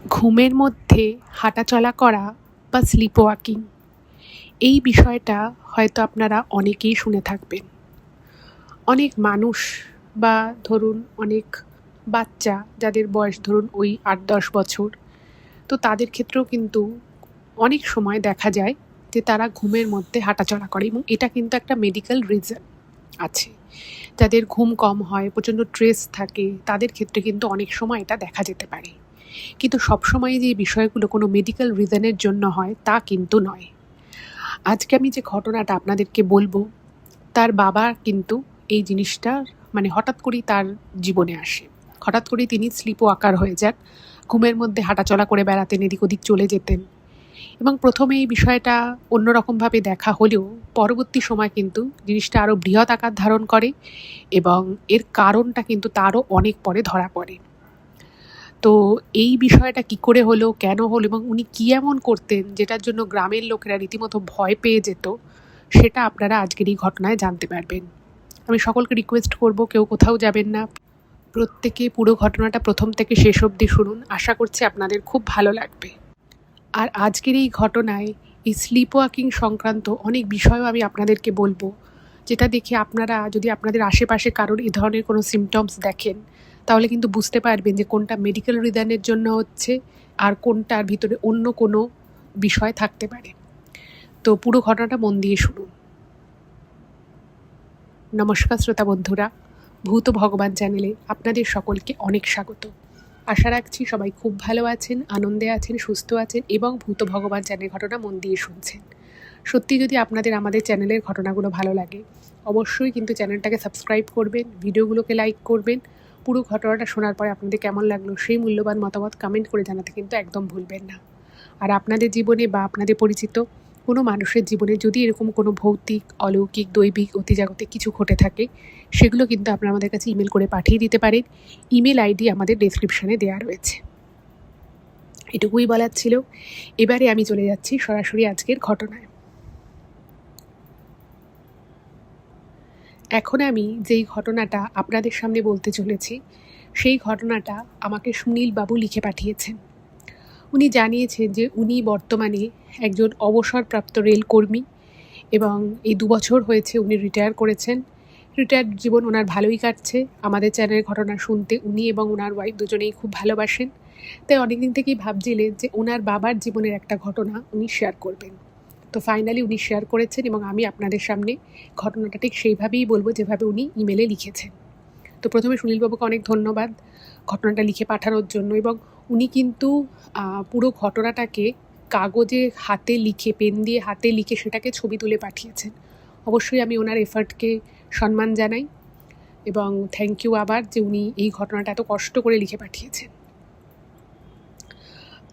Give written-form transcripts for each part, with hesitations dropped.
ঘুমের মধ্যে হাঁটাচলা করা বা স্লিপ ওয়াকিং, এই বিষয়টা হয়তো আপনারা অনেকেই শুনে থাকবেন। অনেক মানুষ বা ধরুন অনেক বাচ্চা যাদের বয়স ধরুন ওই ৮-১০ বছর, তো তাদের ক্ষেত্রেও কিন্তু অনেক সময় দেখা যায় যে তারা ঘুমের মধ্যে হাঁটাচলা করে, এবং এটা কিন্তু একটা মেডিকেল রিজন আছে। যাদের ঘুম কম হয়, প্রচণ্ড স্ট্রেস থাকে, তাদের ক্ষেত্রে কিন্তু অনেক সময় এটা দেখা যেতে পারে। কিন্তু সবসময় যে এই বিষয়গুলো কোনো মেডিকেল রিজনের জন্য হয় তা কিন্তু নয়। আজকে আমি যে ঘটনাটা আপনাদেরকে বলবো, তার বাবা কিন্তু এই জিনিসটা হঠাৎ করেই তার জীবনে আসে। হঠাৎ করেই তিনি স্লিপ ওয়াকার হয়ে যান, ঘুমের মধ্যে হাঁটাচলা করে বেড়াতেন, এদিক ওদিক চলে যেতেন। এবং প্রথমে এই বিষয়টা অন্যরকমভাবে দেখা হলেও পরবর্তী সময় কিন্তু জিনিসটা আরও বৃহৎ আকার ধারণ করে, এবং এর কারণটা কিন্তু তারও অনেক পরে ধরা পড়ে। তো এই বিষয়টা কি করে হলো, কেন হলো, এবং উনি কী এমন করতেন যেটার জন্য গ্রামের লোকেরা রীতিমতো ভয় পেয়ে যেত, সেটা আপনারা আজকের এই ঘটনায় জানতে পারবেন। আমি সকলকে রিকোয়েস্ট করব, কেউ কোথাও যাবেন না, প্রত্যেকে পুরো ঘটনাটা প্রথম থেকে শেষ অবধি শুনুন। আশা করছি আপনাদের খুব ভালো লাগবে। আর আজকের এই ঘটনায় এই স্লিপ ওয়াকিং সংক্রান্ত অনেক বিষয়ও আমি আপনাদেরকে বলবো, যেটা দেখে আপনারা যদি আপনাদের আশেপাশে কারোর এই ধরনের কোনো সিমটমস দেখেন, তাহলে কিন্তু বুঝতে পারবেন যে কোনটা মেডিকেল রিজনের জন্য হচ্ছে আর কোনটার ভিতরে অন্য কোনো বিষয় থাকতে পারে। তো পুরো ঘটনাটা মন দিয়ে শুনুন। নমস্কার শ্রোতা বন্ধুরা, ভূত ভগবান চ্যানেলে আপনাদের সকলকে অনেক স্বাগত। আশা রাখছি সবাই খুব ভালো আছেন, আনন্দে আছেন, সুস্থ আছেন এবং ভূত ভগবান চ্যানেলের ঘটনা মন দিয়ে শুনছেন। সত্যি যদি আপনাদের আমাদের চ্যানেলের ঘটনাগুলো ভালো লাগে, অবশ্যই কিন্তু চ্যানেলটাকে সাবস্ক্রাইব করবেন, ভিডিওগুলোকে লাইক করবেন। পুরো ঘটনাটা শোনার পরে আপনাদের কেমন লাগলো সেই মূল্যবান মতামত কমেন্ট করে জানাতে কিন্তু একদম ভুলবেন না। আর আপনাদের জীবনে বা আপনাদের পরিচিত কোনো মানুষের জীবনে যদি এরকম কোনো ভৌতিক, অলৌকিক, দৈবিক, অতিজাগতিক কিছু ঘটে থাকে, সেগুলো কিন্তু আপনারা আমাদের কাছে ইমেল করে পাঠিয়ে দিতে পারেন। ইমেল আইডি আমাদের ডেসক্রিপশানে দেওয়া রয়েছে। এটুকুই বলার ছিল। এবারে আমি চলে যাচ্ছি সরাসরি আজকের ঘটনায়। এখন আমি যেই ঘটনাটা আপনাদের সামনে বলতে চলেছি, সেই ঘটনাটা আমাকে সুনীল বাবু লিখে পাঠিয়েছেন। উনি জানিয়েছেন যে উনি বর্তমানে একজন অবসরপ্রাপ্ত রেলকর্মী, এবং এই 2 বছর হয়েছে উনি রিটায়ার করেছেন। রিটায়ার্ড জীবন ওনার ভালোই কাটছে। আমাদের চ্যানেলের ঘটনা শুনতে উনি এবং ওনার ওয়াইফ দুজনেই খুব ভালোবাসেন। তাই অনেকদিন থেকেই ভাবছিলেন যে ওনার বাবার জীবনের একটা ঘটনা উনি শেয়ার করবেন। তো ফাইনালি উনি শেয়ার করেছেন, এবং আমি আপনাদের সামনে ঘটনাটা ঠিক সেইভাবেই বলবো যেভাবে উনি ইমেলে লিখেছেন। তো প্রথমে সুনীলবাবুকে অনেক ধন্যবাদ ঘটনাটা লিখে পাঠানোর জন্য, এবং উনি কিন্তু পুরো ঘটনাটাকে কাগজে হাতে লিখে, পেন দিয়ে হাতে লিখে সেটাকে ছবি তুলে পাঠিয়েছেন। অবশ্যই আমি ওনার এফার্টকে সম্মান জানাই, এবং থ্যাংক ইউ আবার যে উনি এই ঘটনাটা এত কষ্ট করে লিখে পাঠিয়েছেন।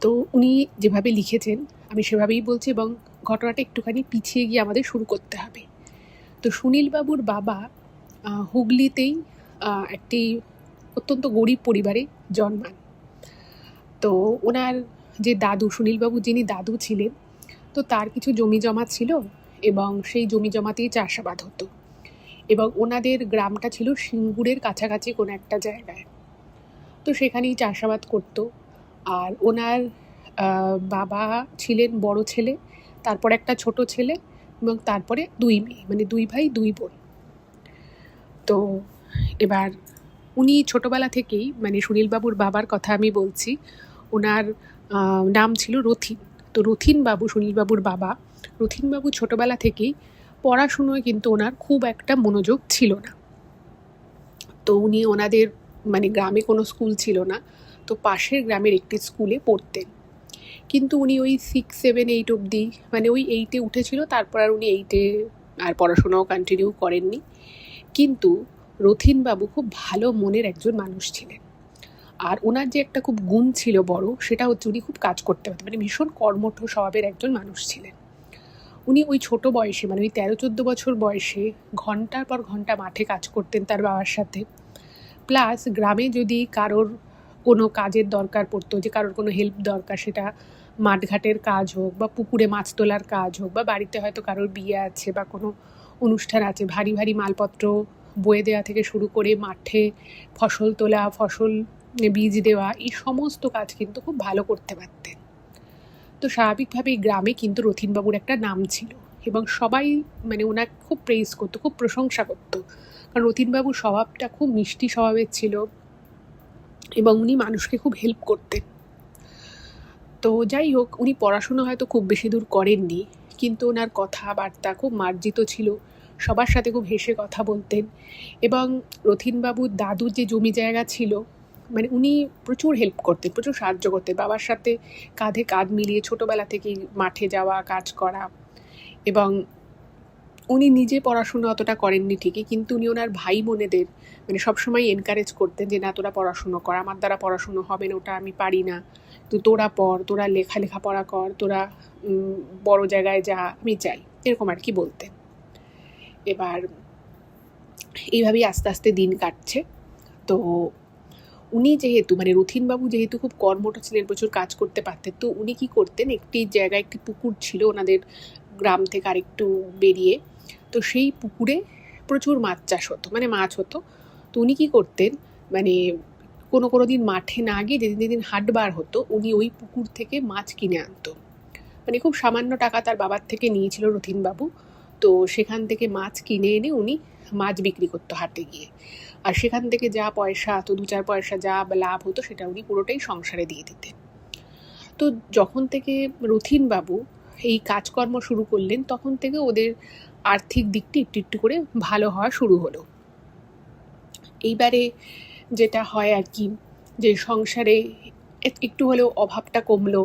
তো উনি যেভাবে লিখেছেন আমি সেভাবেই বলছি, এবং ঘটনাটা একটুখানি পিছিয়ে গিয়ে আমাদের শুরু করতে হবে। তো সুনীলবাবুর বাবা হুগলিতেই একটি অত্যন্ত গরিব পরিবারে জন্মান। তো ওনার যে দাদু, সুনীলবাবু যিনি দাদু ছিলেন, তো তার কিছু জমি জমা ছিল, এবং সেই জমি জমাতেই চাষাবাদ হতো, এবং ওনাদের গ্রামটা ছিল সিঙ্গুরের কাছাকাছি কোনো একটা জায়গায়। তো সেখানেই চাষাবাদ করতো। আর ওনার বাবা ছিলেন বড় ছেলে, তারপর একটা ছোট ছেলে, এবং তারপরে 2 মেয়ে, 2 ভাই 2 বোন। তো এবার উনি ছোটোবেলা থেকেই, সুনীলবাবুর বাবার কথা আমি বলছি, ওনার নাম ছিল রথিন। তো রথিনবাবু, সুনীলবাবুর বাবা রথিনবাবু ছোটোবেলা থেকেই পড়াশুনোয় কিন্তু ওনার খুব একটা মনোযোগ ছিল না। তো উনি ওনাদের গ্রামে কোনো স্কুল ছিল না, তো পাশের গ্রামের একটি স্কুলে পড়তেন। কিন্তু উনি ওই 6, 7, 8 অবধি, ওই 8-এ উঠেছিল, তারপর আর উনি 8-এ আর পড়াশোনাও কন্টিনিউ করেননি। কিন্তু রথিনবাবু খুব ভালো মনের একজন মানুষ ছিলেন। আর ওনার যে একটা খুব গুণ ছিল বড়, সেটা হচ্ছে উনি খুব কাজ করতে পারতেন, ভীষণ কর্মঠ স্বভাবের একজন মানুষ ছিলেন। উনি ওই ছোট বয়সে, ওই 13-14 বছর বয়সে ঘন্টার পর ঘন্টা মাঠে কাজ করতেন তার বাবার সাথে। প্লাস গ্রামে যদি কারোর কোনো কাজের দরকার পড়তো, যে কারোর কোনো হেল্প দরকার, সেটা মাঠঘাটের কাজ হোক, বা পুকুরে মাছ তোলার কাজ হোক, বা বাড়িতে হয়তো কারোর বিয়ে আছে বা কোনো অনুষ্ঠান আছে, ভারী ভারী মালপত্র বয়ে দেওয়া থেকে শুরু করে মাঠে ফসল তোলা, ফসল বীজ দেওয়া, এই সমস্ত কাজ কিন্তু খুব ভালো করতে পারতেন। তো স্বাভাবিকভাবেই গ্রামে কিন্তু রথীনবাবুর একটা নাম ছিল এবং সবাই মানে ওনাকে খুব প্রেজ করতো, খুব প্রশংসা করতো, কারণ রথীনবাবুর স্বভাবটা খুব মিষ্টি স্বভাবের ছিল এবং উনি মানুষকে খুব হেল্প করতেন। তো যাই হোক, উনি পড়াশোনা হয়তো খুব বেশি দূর করেননি, কিন্তু ওনার কথাবার্তা খুব মার্জিত ছিল, সবার সাথে খুব হেসে কথা বলতেন। এবং রথীনবাবুর দাদুর যে জমি জায়গা ছিল, মানে উনি প্রচুর হেল্প করতেন, প্রচুর সাহায্য করতেন, বাবার সাথে কাঁধে কাঁধ মিলিয়ে ছোটোবেলা থেকেই মাঠে যাওয়া, কাজ করা। এবং উনি নিজে পড়াশুনো অতটা করেননি ঠিকই, কিন্তু উনি ওনার ভাই বোনেদের মানে সবসময় এনকারেজ করতেন যে না, তোরা পড়াশুনো কর, আমার দ্বারা পড়াশুনো হবে না, ওটা আমি পারি না, তো তোরা পড়, তোরা লেখাপড়া কর, তোরা বড় জায়গায় যা, আমি চাই, এরকম আর কি বলতেন। এবার এইভাবেই আস্তে আস্তে দিন কাটছে। তো উনি যেহেতু মানে রথীনবাবু যেহেতু খুব কর্মঠ ছিলেন, প্রচুর কাজ করতে পারতেন, তো উনি কি করতেন, একটি জায়গায় একটি পুকুর ছিল ওনাদের গ্রাম থেকে আরেকটু বেরিয়ে, তো সেই পুকুরে প্রচুর মাছ চাষ হতো, মানে মাছ হতো। তো উনি কী করতেন, মানে কোনো দিন মাঠে না গিয়ে যেদিন যেদিন হাটবার হতো, উনি ওই পুকুর থেকে মাছ কিনে আনতো। মানে খুব সামান্য টাকা তার বাবার থেকে নিয়েছিল রথীনবাবু, তো সেখান থেকে মাছ কিনে এনে উনি মাছ বিক্রি করতো হাটে গিয়ে, আর সেখান থেকে যা পয়সা, তো 2-4 পয়সা যা লাভ হতো সেটা উনি পুরোটাই সংসারে দিয়ে দিতেন। তো যখন থেকে রথীনবাবু এই কাজকর্ম শুরু করলেন, তখন থেকে ওদের আর্থিক দিকটি একটু একটু করে ভালো হওয়া শুরু হলো। এইবারে যেটা হয় আর কি, যে সংসারে একটু হলেও অভাবটা কমলো,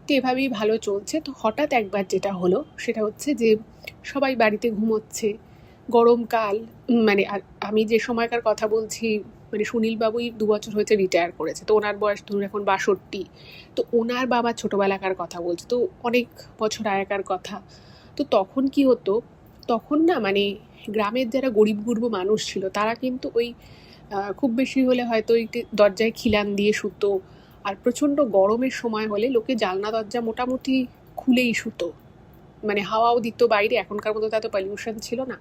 তো এভাবেই ভালো চলছে। তো হঠাৎ একবার যেটা হলো সেটা হচ্ছে যে সবাই বাড়িতে ঘুমোচ্ছে, গরমকাল, মানে আর আমি যে সময়কার কথা বলছি, মানে সুনীলবাবুই 2 বছর হয়েছে রিটায়ার করেছে, তো ওনার বয়স ধরুন এখন 62। তো ওনার বাবা ছোটোবেলাকার কথা বলছে, তো অনেক বছর আগেকার কথা। তো তখন কি হতো, তখন না মানে গ্রামের যারা গরিব গুরবো মানুষ ছিল, তারা কিন্তু ওই খুব বেশি হলে হয়তো একটি দরজায় খিলান দিয়ে শুতো, আর প্রচণ্ড গরমের সময় হলে লোকে জানলা দরজা মোটামুটি খুলেই শুতো, মানে হাওয়াও দিত বাইরে, এখনকার মতো এত পলিউশন ছিল না।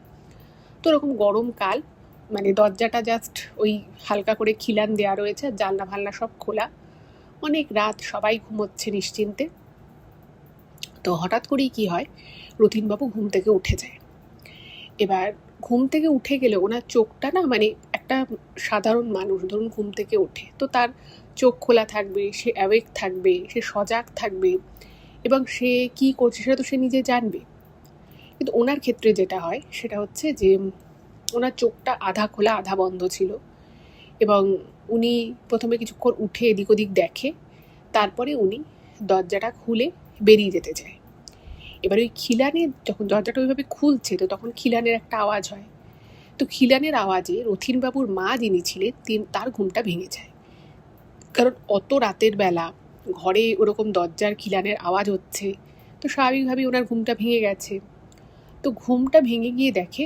তো ওরকম গরমকাল, মানে দরজাটা জাস্ট ওই হালকা করে খিলান দেওয়া রয়েছে, আর জানলা ফালনা সব খোলা, অনেক রাত, সবাই ঘুমোচ্ছে নিশ্চিন্তে। তো হঠাৎ করেই কি হয়, রথীনবাবু ঘুম থেকে উঠে যায়। এবার ঘুম থেকে উঠে গেলে ওনার চোখটা না, মানে একটা সাধারণ মানুষ ধরুন ঘুম থেকে ওঠে, তো তার চোখ খোলা থাকবে, সে অ্যাওয়েক থাকবে, সে সজাগ থাকবে, এবং সে কী করছে সেটা তো সে নিজে জানবে। কিন্তু ওনার ক্ষেত্রে যেটা হয় সেটা হচ্ছে যে ওনার চোখটা আধা খোলা আধা বন্ধ ছিল, এবং উনি প্রথমে কিছুক্ষণ উঠে এদিক ওদিক দেখে, তারপরে উনি দরজাটা খুলে বেরিয়ে যেতে চায়। এবার ওই খিলানের, যখন দরজাটা ওইভাবে খুলছে, তো তখন খিলানের একটা আওয়াজ হয়। তো খিলানের আওয়াজে রথীনবাবুর মা যিনি ছিলেন তার ঘুমটা ভেঙে যায়, কারণ অত রাতের বেলা ঘরে ওরকম দরজার খিলানের আওয়াজ হচ্ছে, তো স্বাভাবিকভাবেই ওনার ঘুমটা ভেঙে গেছে। তো ঘুমটা ভেঙে গিয়ে দেখে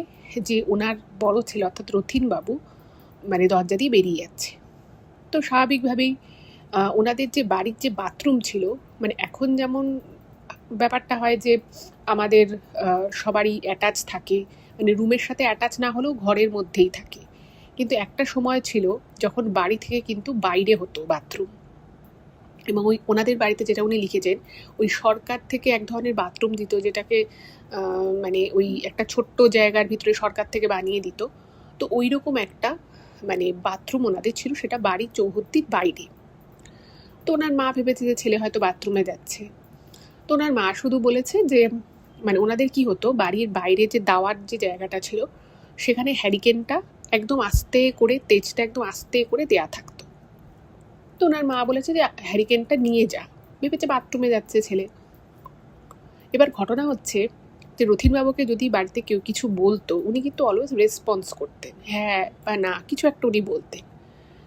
যে ওনার বড় ছেলে অর্থাৎ রথীনবাবু মানে দরজা দিয়ে বেরিয়ে যাচ্ছে। তো স্বাভাবিকভাবেই ওনাদের যে বাড়ির যে বাথরুম ছিল, মানে এখন যেমন ব্যাপারটা হয় যে আমাদের সবারই অ্যাটাচ থাকে, মানে রুমের সাথে অ্যাটাচ না হলেও ঘরের মধ্যেই থাকে, কিন্তু একটা সময় ছিল যখন বাড়ি থেকে কিন্তু বাইরে হতো বাথরুম। এবং ওই ওনাদের বাড়িতে যেটা উনি লিখেছেন, ওই সরকার থেকে এক ধরনের বাথরুম দিত, যেটাকে মানে ওই একটা ছোট্ট জায়গার ভিতরে সরকার থেকে বানিয়ে দিত। তো ওই রকম একটা মানে বাথরুম ওনাদের ছিল, সেটা বাড়ির চৌহদ্দির বাইরে। তো ওনার মা ভেবেছে যে ছেলে হয়তো বাথরুমে যাচ্ছে, তো ওনার মা শুধু বলেছে যে মানে ওনাদের কি হতো, বাড়ির বাইরে যে দাওয়ার যে জায়গাটা ছিল, সেখানে হ্যারিকেনটা একদম আস্তে করে, তেজটা একদম আস্তে করে দেয়া থাকতো। তো ওনার মা বলেছে যে হ্যারিকেনটা নিয়ে যা, ভেবেছে বাথরুমে যাচ্ছে ছেলে। এবার ঘটনা হচ্ছে যে রথীনবাবুকে যদি বাড়িতে কেউ কিছু বলতো, উনি কিন্তু অলওয়েজ রেসপন্স করতেন, হ্যাঁ বা না, কিছু একটা উনি বলতেন।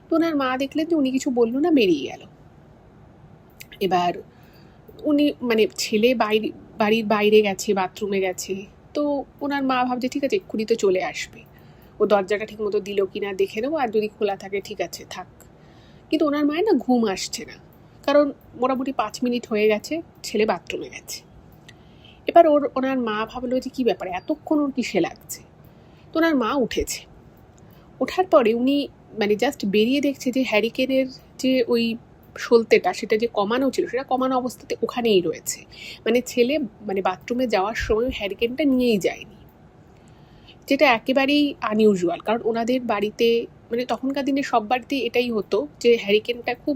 তো ওনার মা দেখলেন যে উনি কিছু বললো না, বেরিয়ে গেল। এবার উনি মানে ছেলে বাড়ির বাইরে গেছে, বাথরুমে গেছে, তো ওনার মা ভাবছে ঠিক আছে এক্ষুনি তো চলে আসবে, ও দরজাটা ঠিক মতো দিল কিনা দেখে নেবো, আর যদি খোলা থাকে ঠিক আছে থাক। কিন্তু ওনার মায়ের না ঘুম আসছে না, কারণ মোটামুটি 5 মিনিট হয়ে গেছে ছেলে বাথরুমে গেছে। এবার ওনার মা ভাবলো যে কী ব্যাপার, এতক্ষণ ওর কিসে লাগছে। তো ওনার মা উঠেছে, ওঠার পরে উনি মানে জাস্ট বেরিয়ে দেখছে যে হ্যারিকেনের যে ওই সলতেটা সেটা যে কমানো ছিল সেটা কমানো অবস্থাতে ওখানেই রয়েছে। মানে ছেলে মানে বাথরুমে যাওয়ার সময় হ্যারিকেনটা নিয়েই যায়নি, যেটা একেবারেই আনইউজুয়াল। কারণ ওনাদের বাড়িতে মানে তখনকার দিনে সব বাড়িতে এটাই হতো যে হ্যারিকেনটা খুব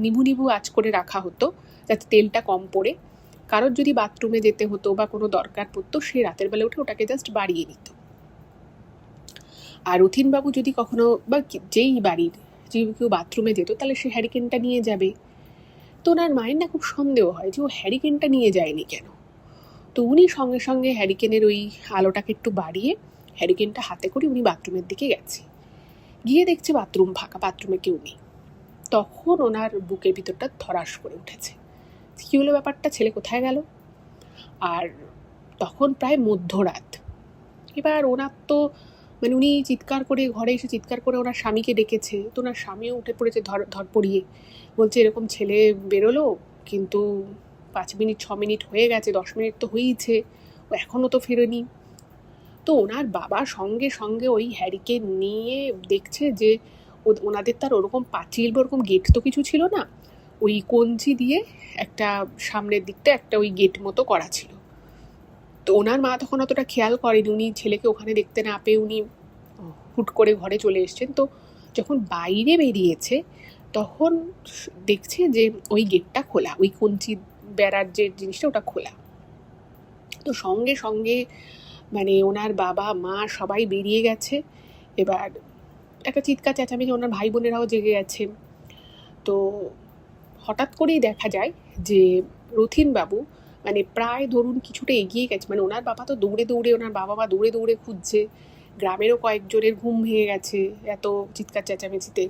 নিভু নিভু আঁচ করে রাখা হতো যাতে তেলটা কম পড়ে। কারোর যদি বাথরুমে যেতে হতো বা কোনো দরকার পড়তো সে রাতের বেলা উঠে ওটাকে জাস্ট বাড়িয়ে নিত। আর রথীনবাবু যদি কখনো বা যেই বাড়ির যে কেউ বাথরুমে যেত তাহলে সে হ্যারিকেনটা নিয়ে যাবে। তো ওনার মায়ের না খুব সন্দেহ হয় যে ও হ্যারিকেনটা নিয়ে যায়নি কেন। তো উনি সঙ্গে সঙ্গে হ্যারিকেনের ওই আলোটাকে একটু বাড়িয়ে হ্যারিকেনটা হাতে করে উনি বাথরুমের দিকে গেছে। গিয়ে দেখছে বাথরুম ফাঁকা, বাথরুমে কেউ নেই। তখন ওনার বুকের ভিতরটা ধরাস করে উঠেছে, কী হলো ব্যাপারটা, ছেলে কোথায় গেল। আর তখন প্রায় মধ্যরাত। এবার ওনার তো মানে উনি চিৎকার করে ঘরে এসে চিৎকার করে ওনার স্বামীকে ডেকেছে। তো ওনার স্বামীও উঠে পড়েছে ধরপড়িয়ে, বলছে এরকম ছেলে বেরোলো, কিন্তু 5 মিনিট 6 মিনিট হয়ে গেছে, 10 মিনিট তো হয়েইছে, ও এখনও তো ফেরেনি। তো ওনার বাবা সঙ্গে সঙ্গে ওই হ্যারিকেন নিয়ে দেখছে যে ওনাদের তার ওরকম পাঁচিল বা ওরকম গেট তো কিছু ছিল না, ওই কঞ্চি দিয়ে একটা সামনের দিকটা একটা ওই গেট মতো করা ছিল। তো ওনার মা তখন অতটা খেয়াল করেনি, উনি ছেলেকে ওখানে দেখতে না পেয়ে উনি হুট করে ঘরে চলে এসছেন। তো যখন বাইরে বেরিয়েছে তখন দেখছে যে ওই গেটটা খোলা, ওই কঞ্চি বেড়ার যে জিনিসটা ওটা খোলা। তো সঙ্গে সঙ্গে মানে ওনার বাবা মা সবাই বেরিয়ে গেছে। এবার একটা চিৎকার চেঁচামেচি, ওনার ভাই বোনেরাও জেগে গেছে। তো হঠাৎ করেই দেখা যায় যে রথীনবাবু মানে প্রায় ধরুন কিছুটা এগিয়ে গেছে, মানে ওনার বাবা তো দৌড়ে দৌড়ে, ওনার বাবা মা দৌড়ে দৌড়ে খুঁজছে। গ্রামেরও কয়েকজনের ঘুম ভেঙে গেছে এত চিৎকার চেঁচামেচিতে।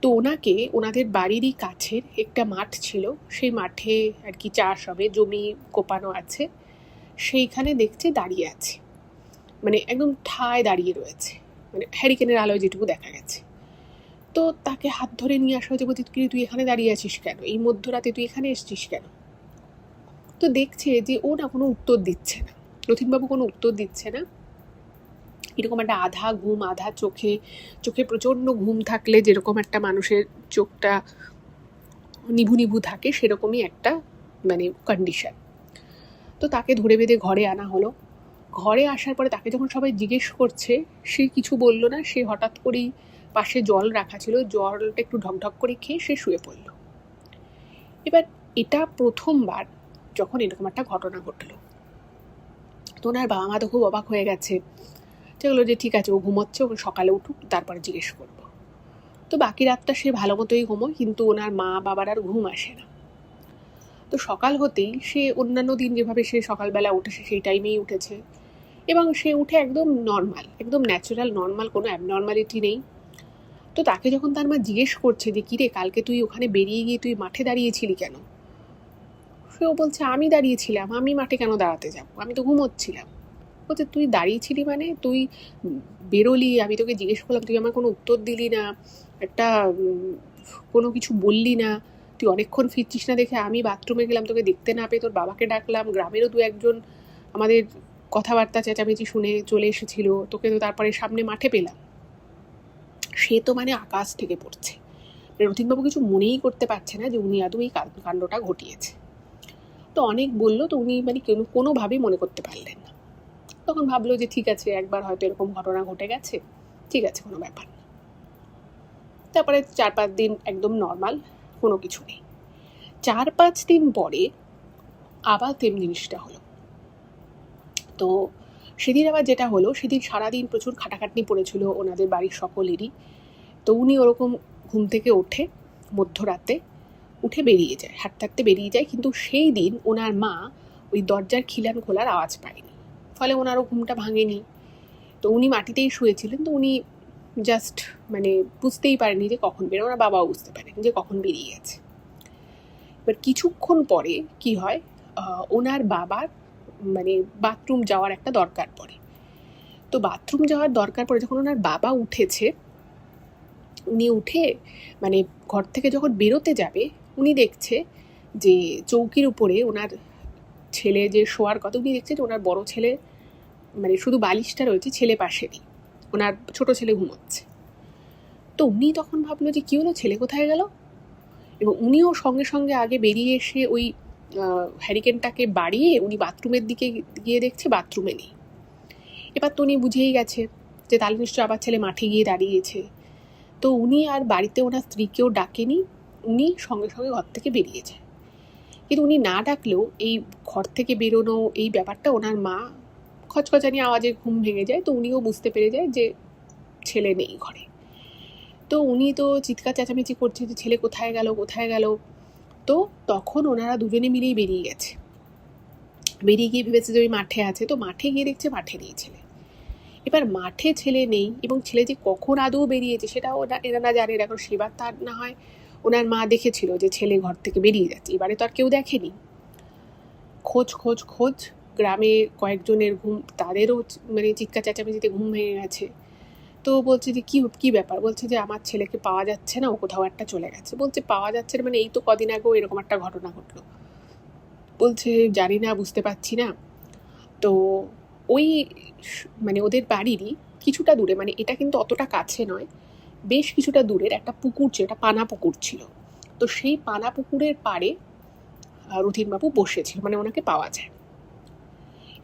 তো ওনাকে ওনাদের বাড়িরই কাছের একটা মাঠ ছিল, সেই মাঠে আর কি চাষ হবে, জমি কোপানো আছে, সেইখানে দেখছে দাঁড়িয়ে আছে, মানে একদম ঠায় দাঁড়িয়ে রয়েছে, মানে হ্যারিকেনের আলোয় যেটুকু দেখা গেছে। তো তাকে হাত ধরে নিয়ে আসা হয়েছে, বলছি তুই এখানে দাঁড়িয়ে আছিস কেন, এই মধ্যরাতে তুই এখানে এসছিস কেন। তো দেখছে যে ও না কোনো উত্তর দিচ্ছে না, রথীনবাবু কোনো উত্তর দিচ্ছে না। এরকম একটা আধা ঘুম আধা চোখে প্রচণ্ড ঘুম থাকলে যেরকম একটা মানুষের চোখটা নিভু নিভু থাকে সেরকমই একটা মানে কন্ডিশন। তো তাকে ধরে বেঁধে ঘরে আনা হলো। ঘরে আসার পরে তাকে যখন সবাই জিজ্ঞেস করছে সে কিছু বলল না। সে হঠাৎ করেই পাশে জল রাখা ছিল, জলটা একটু ঢকঢক করে খেয়ে সে শুয়ে পড়ল। এবার এটা প্রথমবার যখন এরকম একটা ঘটনা ঘটল। তো ওনার বাবা মা তো খুব অবাক হয়ে গেছে, যেগুলো যে ঠিক আছে ও ঘুমোচ্ছে, ওকে সকালে উঠুক তারপরে জিজ্ঞেস করবো। তো বাকি রাতটা সে ভালো মতোই ঘুমোয়, কিন্তু ওনার মা বাবার আর ঘুম আসে না। তো সকাল হতেই সে অন্যান্য দিন যেভাবে সে সকালবেলা উঠেছে সেই টাইমেই উঠেছে, এবং সে উঠে একদম নর্মাল, একদম ন্যাচারাল নর্মাল, কোনো অ্যাবনর্মালিটি নেই। তো তাকে যখন তার মা জিজ্ঞেস করছে যে কিরে কালকে তুই ওখানে বেরিয়ে গিয়ে তুই মাঠে দাঁড়িয়েছিলি কেন, সেও বলছে আমি দাঁড়িয়েছিলাম, আমি মাঠে কেন দাঁড়াতে যাব, আমি তো ঘুমোচ্ছিলাম। বলছে তুই দাঁড়িয়েছিলি মানে তুই বেরোলি, আমি তোকে জিজ্ঞেস করলাম, তুই আমার কোনো উত্তর দিলি না, একটা কোনো কিছু বললি না, তুই অনেকক্ষণ ফিরছিস না দেখে আমি বাথরুমে গেলাম, তোকে দেখতে না পেয়ে তোর বাবাকে ডাকলাম, গ্রামেরও 2-1 জন আমাদের কথাবার্তা চেঁচামেচি শুনে চলে এসেছিল, তোকে তো তারপরে সামনে মাঠে পেলাম। সে তো মানে আকাশ থেকে পড়ছে, রথীনবাবু কিছু মনেই করতে পারছে না যে উনি আদৌ এই কাণ্ডটা ঘটিয়েছে। তো অনেক বললো, তো উনি মানে কোনোভাবেই মনে করতে পারলেন না। তখন ভাবলো যে ঠিক আছে একবার হয়তো এরকম ঘটনা ঘটে গেছে, ঠিক আছে কোনো ব্যাপার না। তারপরে 4-5 দিন একদম নর্মাল, কোনো কিছু নেই। 4-5 দিন পরে আবার তেমনি জিনিসটা হলো। তো সেদিন আবার যেটা হলো, সেদিন সারাদিন প্রচুর খাটাখাটনি পড়েছিল ওনাদের বাড়ির সকলেরই। তো উনি ওরকম ঘুম থেকে ওঠে মধ্যরাতে, উঠে বেরিয়ে যায়, হাঁটতে হাঁটতে বেরিয়ে যায়, কিন্তু সেই দিন ওনার মা ওই দরজার খিলান খোলার আওয়াজ পায়নি, ফলে ওনারও ঘুমটা ভাঙেনি। তো উনি মাটিতেই শুয়েছিলেন। তো উনি জাস্ট মানে বুঝতেই পারেনি যে কখন বেরো, ওনার বাবাও বুঝতে পারেনি যে কখন বেরিয়ে গেছে। এবার কিছুক্ষণ পরে কি হয়, ওনার বাবার মানে বাথরুম যাওয়ার একটা দরকার পড়ে। তো বাথরুম যাওয়ার দরকার পড়ে যখন ওনার বাবা উঠেছে, উনি উঠে মানে ঘর থেকে যখন বেরোতে যাবে, উনি দেখছে যে চৌকির উপরে ওনার ছেলে যে শোয়ার কথা, উনি দেখছে যে ওনার বড় ছেলে মানে শুধু বালিশটা রয়েছে, ছেলে পাশে নেই, ওনার ছোট ছেলে ঘুমোচ্ছে। তো উনি তখন ভাবলো যে কী হলো, ছেলে কোথায় গেল, এবং উনিও সঙ্গে সঙ্গে আগে বেরিয়ে এসে ওই হ্যারিকেনটাকে বাড়িয়ে উনি বাথরুমের দিকে গিয়ে দেখছে বাথরুমে নেই। এবার তো উনি বুঝেই গেছে যে তাহলে নিশ্চয়ই আবার ছেলে মাঠে গিয়ে দাঁড়িয়েছে। তো উনি আর বাড়িতে ওনার স্ত্রীকেও ডাকেনি, উনি সঙ্গে সঙ্গে ঘর থেকে বেরিয়ে যায়। কিন্তু উনি না ডাকলেও এই ঘর থেকে বেরোনো এই ব্যাপারটা ওনার মা খচখচানি আওয়াজে ঘুম ভেঙে যায়। তো উনিও বুঝতে পেরে যায় যে ছেলে নেই ঘরে। তো উনি তো চিৎকার চেঁচামেচি করছে যে ছেলে কোথায় গেল কোথায় গেল। তো তখন ওনারা দুজনে মিলেই বেরিয়ে গেছে। বেরিয়ে গিয়ে ভেবেছে যে ওই মাঠে আছে। তো মাঠে গিয়ে দেখছে মাঠে নেই ছেলে। এবার মাঠে ছেলে নেই এবং ছেলে যে কখন আদৌ বেরিয়েছে সেটাও এরা না জানে। এখন সেবার তার না হয় ওনার মা দেখেছিল যে ছেলে ঘর থেকে বেরিয়ে যাচ্ছে, এবারে তো আর কেউ দেখেনি। খোঁজ খোঁজ খোঁজ, গ্রামে কয়েকজনের ঘুম, তাদেরও মানে চিৎকার চেঁচামেচিতে ঘুম ভেঙে গেছে। তো বলছে যে কী ব্যাপার, বলছে যে আমার ছেলেকে পাওয়া যাচ্ছে না, ও কোথাও একটা চলে গেছে। বলছে পাওয়া যাচ্ছে না মানে এই তো কদিন আগেও এরকম একটা ঘটনা ঘটলো। বলছে জানি না, বুঝতে পারছি না। তো ওই মানে ওদের বাড়িরই কিছুটা দূরে, মানে এটা কিন্তু অতটা কাছে নয়, বেশ কিছুটা দূরের একটা পুকুর ছিল, একটা পানা পুকুর ছিল। তো সেই পানা পুকুরের পাড়ে রথীনবাবু বসেছিল, মানে ওনাকে পাওয়া যায়।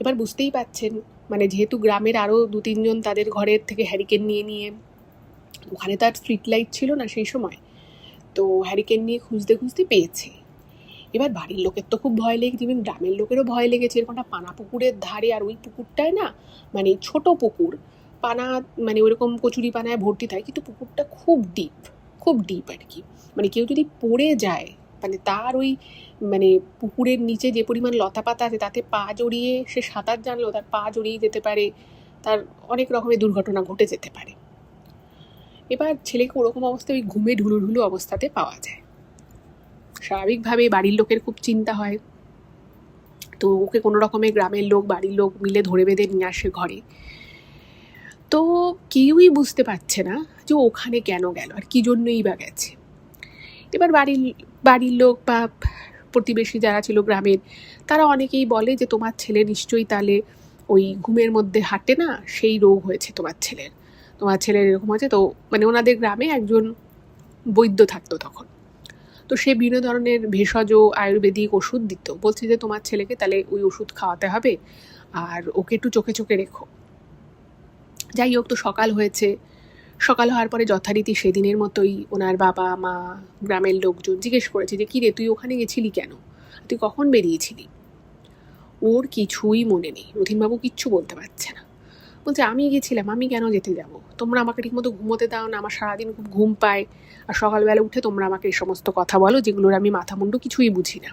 এবার বুঝতেই পাচ্ছেন, মানে যেহেতু গ্রামের আরও 2-3 জন তাদের ঘরের থেকে হ্যারিকেন নিয়ে নিয়ে, ওখানে তার স্ট্রিট লাইট ছিল না সেই সময়, তো হ্যারিকেন নিয়ে খুঁজতে খুঁজতে পেয়েছে। এবার বাড়ির লোকের তো খুব ভয় লেগেছে, এবং গ্রামের লোকেরও ভয় লেগেছে। এরকমটা পানা পুকুরের ধারে, আর ওই পুকুরটায় না মানে ছোট পুকুর, পানা মানে ওরকম কচুরি পানায় ভর্তি থাকে, কিন্তু পুকুরটা খুব ডিপ আর কি। মানে কেউ যদি পড়ে যায়, মানে তার ওই মানে পুকুরের নিচে যে পরিমাণ লতা পাতা আছে তাতে পা জড়িয়ে, সে সাঁতার জানলেও তার পা জড়িয়ে যেতে পারে, তার অনেক রকমের দুর্ঘটনা ঘটে যেতে পারে। এবার ছেলেকে ওরকম অবস্থায় ওই ঘুমে ঢুলুঢুলু অবস্থাতে পাওয়া যায়। স্বাভাবিকভাবে বাড়ির লোকের খুব চিন্তা হয়। তো ওকে কোনো রকমে গ্রামের লোক বাড়ির লোক মিলে ধরে বেঁধে নিয়ে আসে ঘরে। তো কেউই বুঝতে পারছে না যে ওখানে কেন গেল আর কী জন্যই বা গেছে। এবার বাড়ির লোক বা প্রতিবেশী যারা ছিল গ্রামের, তারা অনেকেই বলে যে তোমার ছেলে নিশ্চয়ই তাহলে ওই ঘুমের মধ্যে হাঁটে না, সেই রোগ হয়েছে তোমার ছেলের এরকম হয়েছে। তো মানে ওনাদের গ্রামে একজন বৈদ্য থাকতো তখন, তো সে বিভিন্ন ধরনের ভেষজ আয়ুর্বেদিক ওষুধ দিত। বলছে যে তোমার ছেলেকে তাহলে ওই ওষুধ খাওয়াতে হবে, আর ওকে একটু চোখে চোখে রেখো। যাই হোক, তো সকাল হয়েছে। সকাল হওয়ার পরে যথারীতি সেদিনের মতোই ওনার বাবা মা গ্রামের লোকজন জিজ্ঞেস করেছে যে কী রে, তুই ওখানে গেছিলি কেন, তুই কখন বেরিয়েছিলি? ওর কিছুই মনে নেই, রথীনবাবু কিচ্ছু বলতে পারছে না। বলছে আমি গেছিলাম, আমি কেন যেতে যাব, তোমরা আমাকে ঠিকমতো ঘুমোতে দাও না, আমার সারাদিন খুব ঘুম পায়, আর সকালবেলা উঠে তোমরা আমাকে এই সমস্ত কথা বলো যেগুলোর আমি মাথা মুন্ডু কিছুই বুঝি না।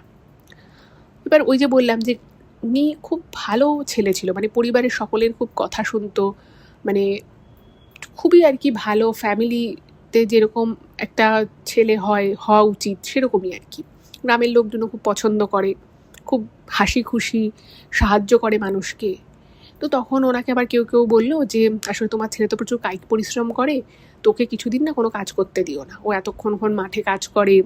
এবার ওই যে বললাম যে উনি খুব ভালো ছেলে ছিল, মানে পরিবারের সকলের খুব কথা শুনতো, মানে খুবই আর কি ভালো ফ্যামিলিতে যেরকম একটা ছেলে হওয়া উচিত সেরকমই আর কি। গ্রামের লোকজনও খুব পছন্দ করে, খুব হাসি খুশি সাহায্য করে মানুষকে। তো তখন ওনাকে আবার কেউ কেউ বললো যে আসলে তোমার ছেলে তো প্রচুর কায়িক পরিশ্রম করে, তোকে কিছুদিন না কোনো কাজ করতে দিও না, ও এতক্ষণ মাঠে কাজ করে।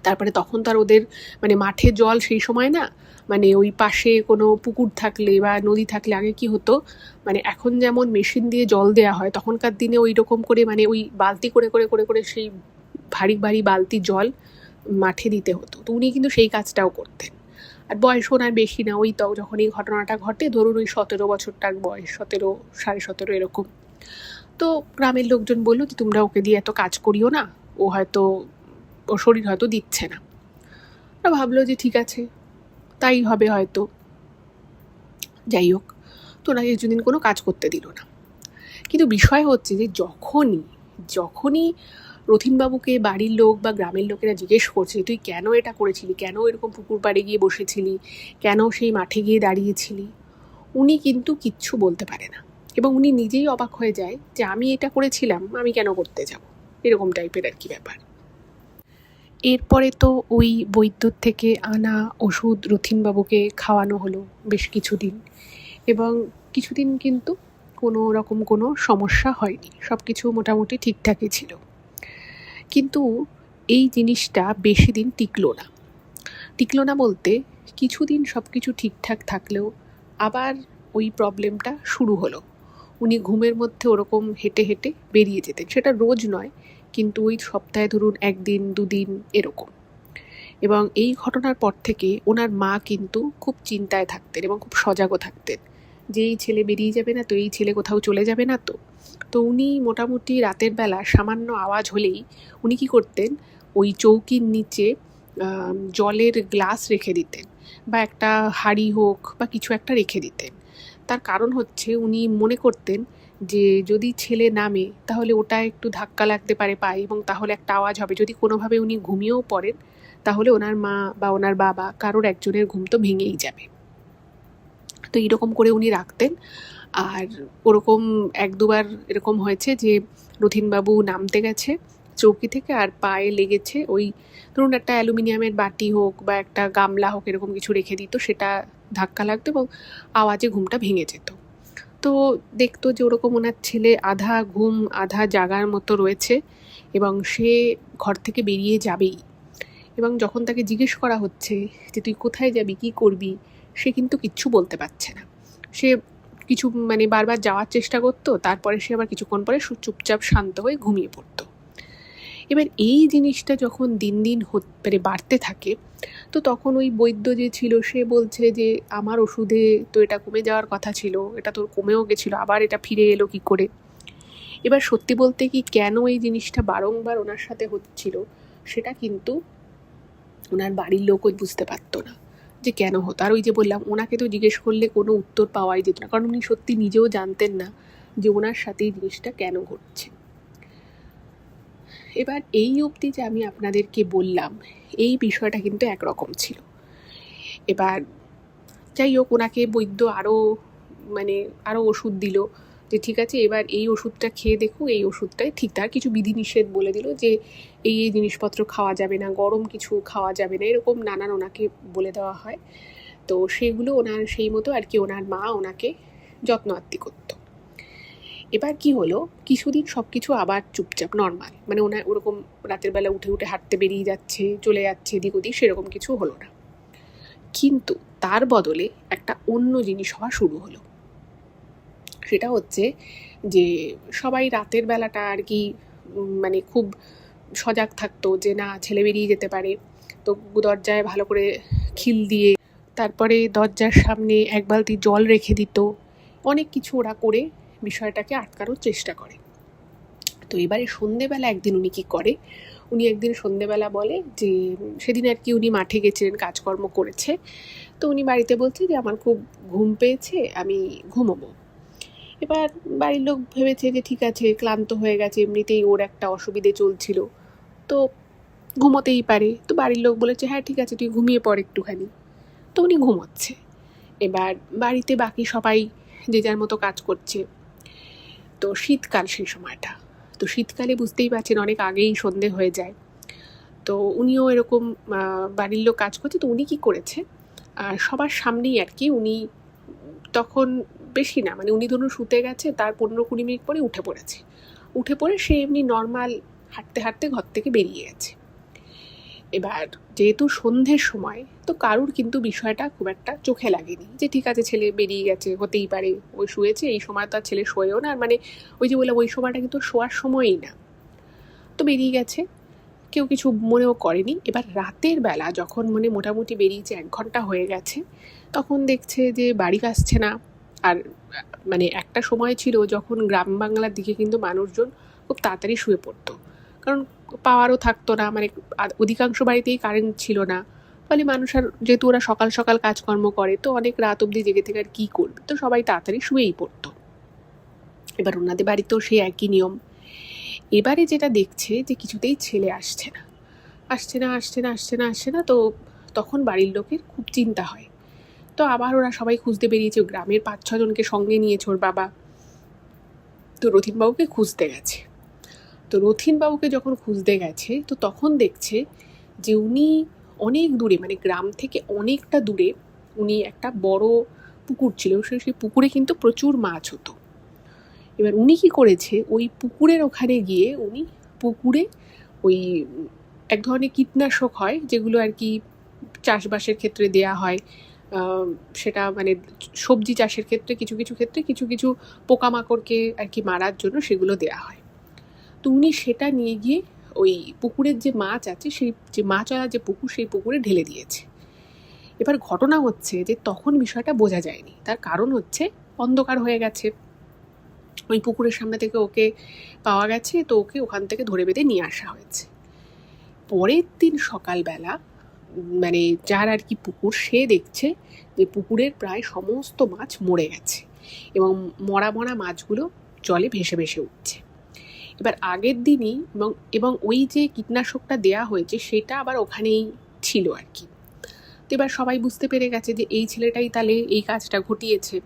তারপরে তখন তো আর ওদের মানে মাঠে জল সেই সময় না, মানে ওই পাশে কোনো পুকুর থাকলে বা নদী থাকলে আগে কি হতো, মানে এখন যেমন মেশিন দিয়ে জল দেওয়া হয়, তখনকার দিনে ওই রকম করে মানে ওই বালতি করে করে করে করে সেই ভারী ভারী বালতি জল মাঠে দিতে হতো। তো উনি কিন্তু সেই কাজটাও করতেন। আর বয়স ওনার বেশি না, ওই তো যখন এই ঘটনাটা ঘটে ধরুন ওই 17 বছরটার বয়স, 17 17.5 এরকম। তো গ্রামের লোকজন বললো যে তোমরা ওকে দিয়ে এত কাজ করিও না, ও হয়তো ওর শরীর হয়তো দিচ্ছে না। ওরা ভাবলো যে ঠিক আছে, তাই হবে হয়তো। যাই হোক, তো ওনাকে কিছুদিন কোনো কাজ করতে দিল না। কিন্তু বিষয় হচ্ছে যে যখনই রথীনবাবুকে বাড়ির লোক বা গ্রামের লোকেরা জিজ্ঞেস করছে তুই কেন এটা করেছিলি, কেন এরকম পুকুর পাড়ে গিয়ে বসেছিলি, কেন সেই মাঠে গিয়ে দাঁড়িয়েছিলি, উনি কিন্তু কিচ্ছু বলতে পারে না। এবং উনি নিজেই অবাক হয়ে যায় যে আমি এটা করেছিলাম, আমি কেন করতে যাব, এরকম টাইপের আর কি ব্যাপার। এরপরে তো ওই বৈদ্যুর থেকে আনা ওষুধ রথীনবাবুকে খাওয়ানো হলো বেশ কিছুদিন, এবং কিছুদিন কিন্তু কোনো রকম কোনো সমস্যা হয়নি, সব কিছু মোটামুটি ঠিকঠাকই ছিল। কিন্তু এই জিনিসটা বেশি দিন টিকলো না বলতে কিছুদিন সব কিছু ঠিকঠাক থাকলেও আবার ওই প্রবলেমটা শুরু হলো। উনি ঘুমের মধ্যে ওরকম হেঁটে হেঁটে বেরিয়ে যেতেন। সেটা রোজ নয়, কিন্তু ওই সপ্তাহে ধরুন 1 দিন 2 দিন এরকম। এবং এই ঘটনার পর থেকে ওনার মা কিন্তু খুব চিন্তায় থাকতেন এবং খুব সজাগও থাকতেন যে এই ছেলে বেরিয়ে যাবে না তো, এই ছেলে কোথাও চলে যাবে না তো। তো উনি মোটামুটি রাতের বেলা সামান্য আওয়াজ হলেই উনি কী করতেন, ওই চৌকির নিচে জলের গ্লাস রেখে দিতেন বা একটা হাঁড়ি হোক বা কিছু একটা রেখে দিতেন। তার কারণ হচ্ছে উনি মনে করতেন যে যদি ছেলে নামে তাহলে ওটা একটু ধাক্কা লাগতে পারে পায়ে এবং তাহলে একটা আওয়াজ হবে। যদি কোনোভাবে উনি ঘুমিয়েও পড়েন তাহলে ওনার মা বা ওনার বাবা কারোর একজনের ঘুম তো ভেঙেই যাবে। তো এইরকম করে উনি রাখতেন। আর ওরকম 1-2 বার এরকম হয়েছে যে রথীনবাবু নামতে গেছে চৌকি থেকে আর পায়ে লেগেছে ওই ধরুন একটা অ্যালুমিনিয়ামের বাটি হোক বা একটা গামলা হোক এরকম কিছু রেখে দিত, সেটা ধাক্কা লাগতো এবং আওয়াজে ঘুমটা ভেঙে যেত। তো দেখতো যে ওরকম ওনার ছেলে আধা ঘুম আধা জাগার মতো রয়েছে এবং সে ঘর থেকে বেরিয়ে যাবেই। এবং যখন তাকে জিজ্ঞেস করা হচ্ছে যে তুই কোথায় যাবি, কী করবি, সে কিন্তু কিচ্ছু বলতে পারছে না। সে কিছু বারবার যাওয়ার চেষ্টা করতো, তারপরে সে আবার কিছুক্ষণ পরে চুপচাপ শান্ত হয়ে ঘুমিয়ে পড়তো। এবার এই জিনিসটা যখন দিন দিন বাড়তে থাকে, তো তখন ওই বৈদ্য যে ছিল সে বলছে যে আমার ওষুধে তো এটা কমে যাওয়ার কথা ছিল, এটা তো কমেও গেছিলো, আবার এটা ফিরে এলো কী করে। এবার সত্যি বলতে কি কেন এই জিনিসটা বারংবার ওনার সাথে হচ্ছিল সেটা কিন্তু ওনার বাড়ির লোকও বুঝতে পারতো না যে কেন হতো। আর ওই যে বললাম, ওনাকে তো জিজ্ঞেস করলে কোনো উত্তর পাওয়াই যেত না, কারণ উনি সত্যি নিজেও জানতেন না যে ওনার সাথে এই জিনিসটা কেন ঘটছে। এবার এই অবধি যে আমি আপনাদেরকে বললাম এই বিষয়টা কিন্তু একরকম ছিল। এবার যাই হোক, ওনাকে বৈদ্য আরও ওষুধ দিল যে ঠিক আছে এবার এই ওষুধটা খেয়ে দেখো, এই ওষুধটাই ঠিক। তার কিছু বিধিনিষেধ বলে দিল যে এই জিনিসপত্র খাওয়া যাবে না, গরম কিছু খাওয়া যাবে না, এরকম নানান ওনাকে বলে দেওয়া হয়। তো সেগুলো ওনার সেই মতো আর কি ওনার মা ওনাকে যত্ন আত্তি করতো। এবার কি হলো, কিছুদিন সব কিছু আবার চুপচাপ নর্মাল, ওনার ওরকম রাতের বেলা উঠে উঠে হাঁটতে বেরিয়ে যাচ্ছে, চলে যাচ্ছে এদিক ওদিক, সেরকম কিছু হলো না। কিন্তু তার বদলে একটা অন্য জিনিস হওয়া শুরু হলো। সেটা হচ্ছে যে সবাই রাতের বেলাটা আর কি খুব সজাগ থাকতো যে না ছেলে বেরিয়ে যেতে পারে। তো দরজায় ভালো করে খিল দিয়ে, তারপরে দরজার সামনে 1 বালতি জল রেখে দিত, অনেক কিছু ওরা করে বিষয়টাকে আটকানোর চেষ্টা করে। তো এবারে সন্ধেবেলা একদিন উনি কী করে, উনি একদিন সন্ধেবেলা বলে যে সেদিন আর কি উনি মাঠে গেছিলেন, কাজকর্ম করেছে, তো উনি বাড়িতে বলছে যে আমার খুব ঘুম পেয়েছে, আমি ঘুমোবো। এবার বাড়ির লোক ভেবেছে যে ঠিক আছে, ক্লান্ত হয়ে গেছে, এমনিতেই ওর একটা অসুবিধে চলছিল, তো ঘুমোতেই পারে। তো বাড়ির লোক বলেছে হ্যাঁ ঠিক আছে তুই ঘুমিয়ে পড় একটুখানি। তো উনি ঘুমোচ্ছে। এবার বাড়িতে বাকি সবাই যে যার মতো কাজ করছে। তো শীতকাল সেই সময়টা, তো শীতকালে বুঝতেই পারছেন অনেক আগেই সন্ধে হয়ে যায়। তো উনিও এরকম বাড়ির লোক কাজ করছে। তো উনি কী করেছে, সবার সামনেই আর কি উনি তখন বেশি না উনি ধরুন শুতে গেছে, তার 15-20 মিনিট পরে উঠে পড়েছে। উঠে পড়ে সে এমনি নর্মাল হাঁটতে হাঁটতে ঘর থেকে বেরিয়ে গেছে। এবার যেহেতু সন্ধ্যের সময়, তো কারুর কিন্তু বিষয়টা খুব একটা চোখে লাগেনি যে ঠিক আছে ছেলে বেরিয়ে গেছে, হতেই পারে, ওই শুয়েছে, এই সময় তো আর ছেলে শোয়েও না, ওই যে বললাম ওই সময়টা কিন্তু শোয়ার সময়ই না, তো বেরিয়ে গেছে, কেউ কিছু মনেও করেনি। এবার রাতের বেলা যখন মোটামুটি বেরিয়েছে 1 ঘন্টা হয়ে গেছে, তখন দেখছে যে বাড়ি আসছে না। আর একটা সময় ছিল যখন গ্রাম বাংলার দিকে কিন্তু মানুষজন খুব তাড়াতাড়ি শুয়ে পড়তো, কারণ পাওয়ারও থাকতো না, অধিকাংশ বাড়িতেই কারেন্ট ছিল না, ফলে মানুষ আর যেহেতু ওরা সকাল সকাল কাজকর্ম করে তো অনেক রাত অবধি জেগে থেকে আর কী করবে, তো সবাই তাড়াতাড়ি শুয়েই পড়তো। এবার ওনাদের বাড়িতেও সেই একই নিয়ম। এবারে যেটা দেখছে যে কিছুতেই ছেলে আসছে না, তো তখন বাড়ির লোকের খুব চিন্তা হয়। তো আবার ওরা সবাই খুঁজতে বেরিয়েছে, গ্রামের 5-6 জনকে সঙ্গে নিয়েছে ওর বাবা। তো রথীনবাবুকে খুঁজতে গেছে। তো রথীনবাবুকে যখন খুঁজতে গেছে, তো তখন দেখছে যে উনি অনেক দূরে, গ্রাম থেকে অনেকটা দূরে উনি একটা বড় পুকুর ছিল, সেই পুকুরে কিন্তু প্রচুর মাছ হতো। এবার উনি কী করেছে, ওই পুকুরের ওখানে গিয়ে উনি পুকুরে ওই এক ধরনের কীটনাশক হয় যেগুলো আর কি চাষবাসের ক্ষেত্রে দেয়া হয়, সেটা মানে সবজি চাষের ক্ষেত্রে কিছু কিছু ক্ষেত্রে কিছু কিছু পোকামাকড়কে আর কি মারার জন্য সেগুলো দেওয়া হয়। তো উনি সেটা নিয়ে গিয়ে ওই পুকুরের যে মাছ আছে, সেই যে মাছওয়ালা যে পুকুর, সেই পুকুরে ঢেলে দিয়েছে। এবার ঘটনা হচ্ছে যে তখন বিষয়টা বোঝা যায়নি, তার কারণ হচ্ছে অন্ধকার হয়ে গেছে, ওই পুকুরের সামনে থেকে ওকে পাওয়া গেছে, তো ওকে ওখান থেকে ধরে বেঁধে নিয়ে আসা হয়েছে। পরের দিন সকালবেলা মানে যার আর কি পুকুর, সে দেখছে যে পুকুরের প্রায় সমস্ত মাছ মরে গেছে এবং মরা মরা মাছগুলো জলে ভেসে ভেসে উঠছে। এবার আগের দিনই এবং ওই যে কীটনাশকটা দেয়া হয়েছে সেটা আবার ওখানেই ছিল আর কি। তো এবার সবাই বুঝতে পেরে গেছে যে এই ছেলেটাই তাহলে এই কাজটা ঘটিয়েছে।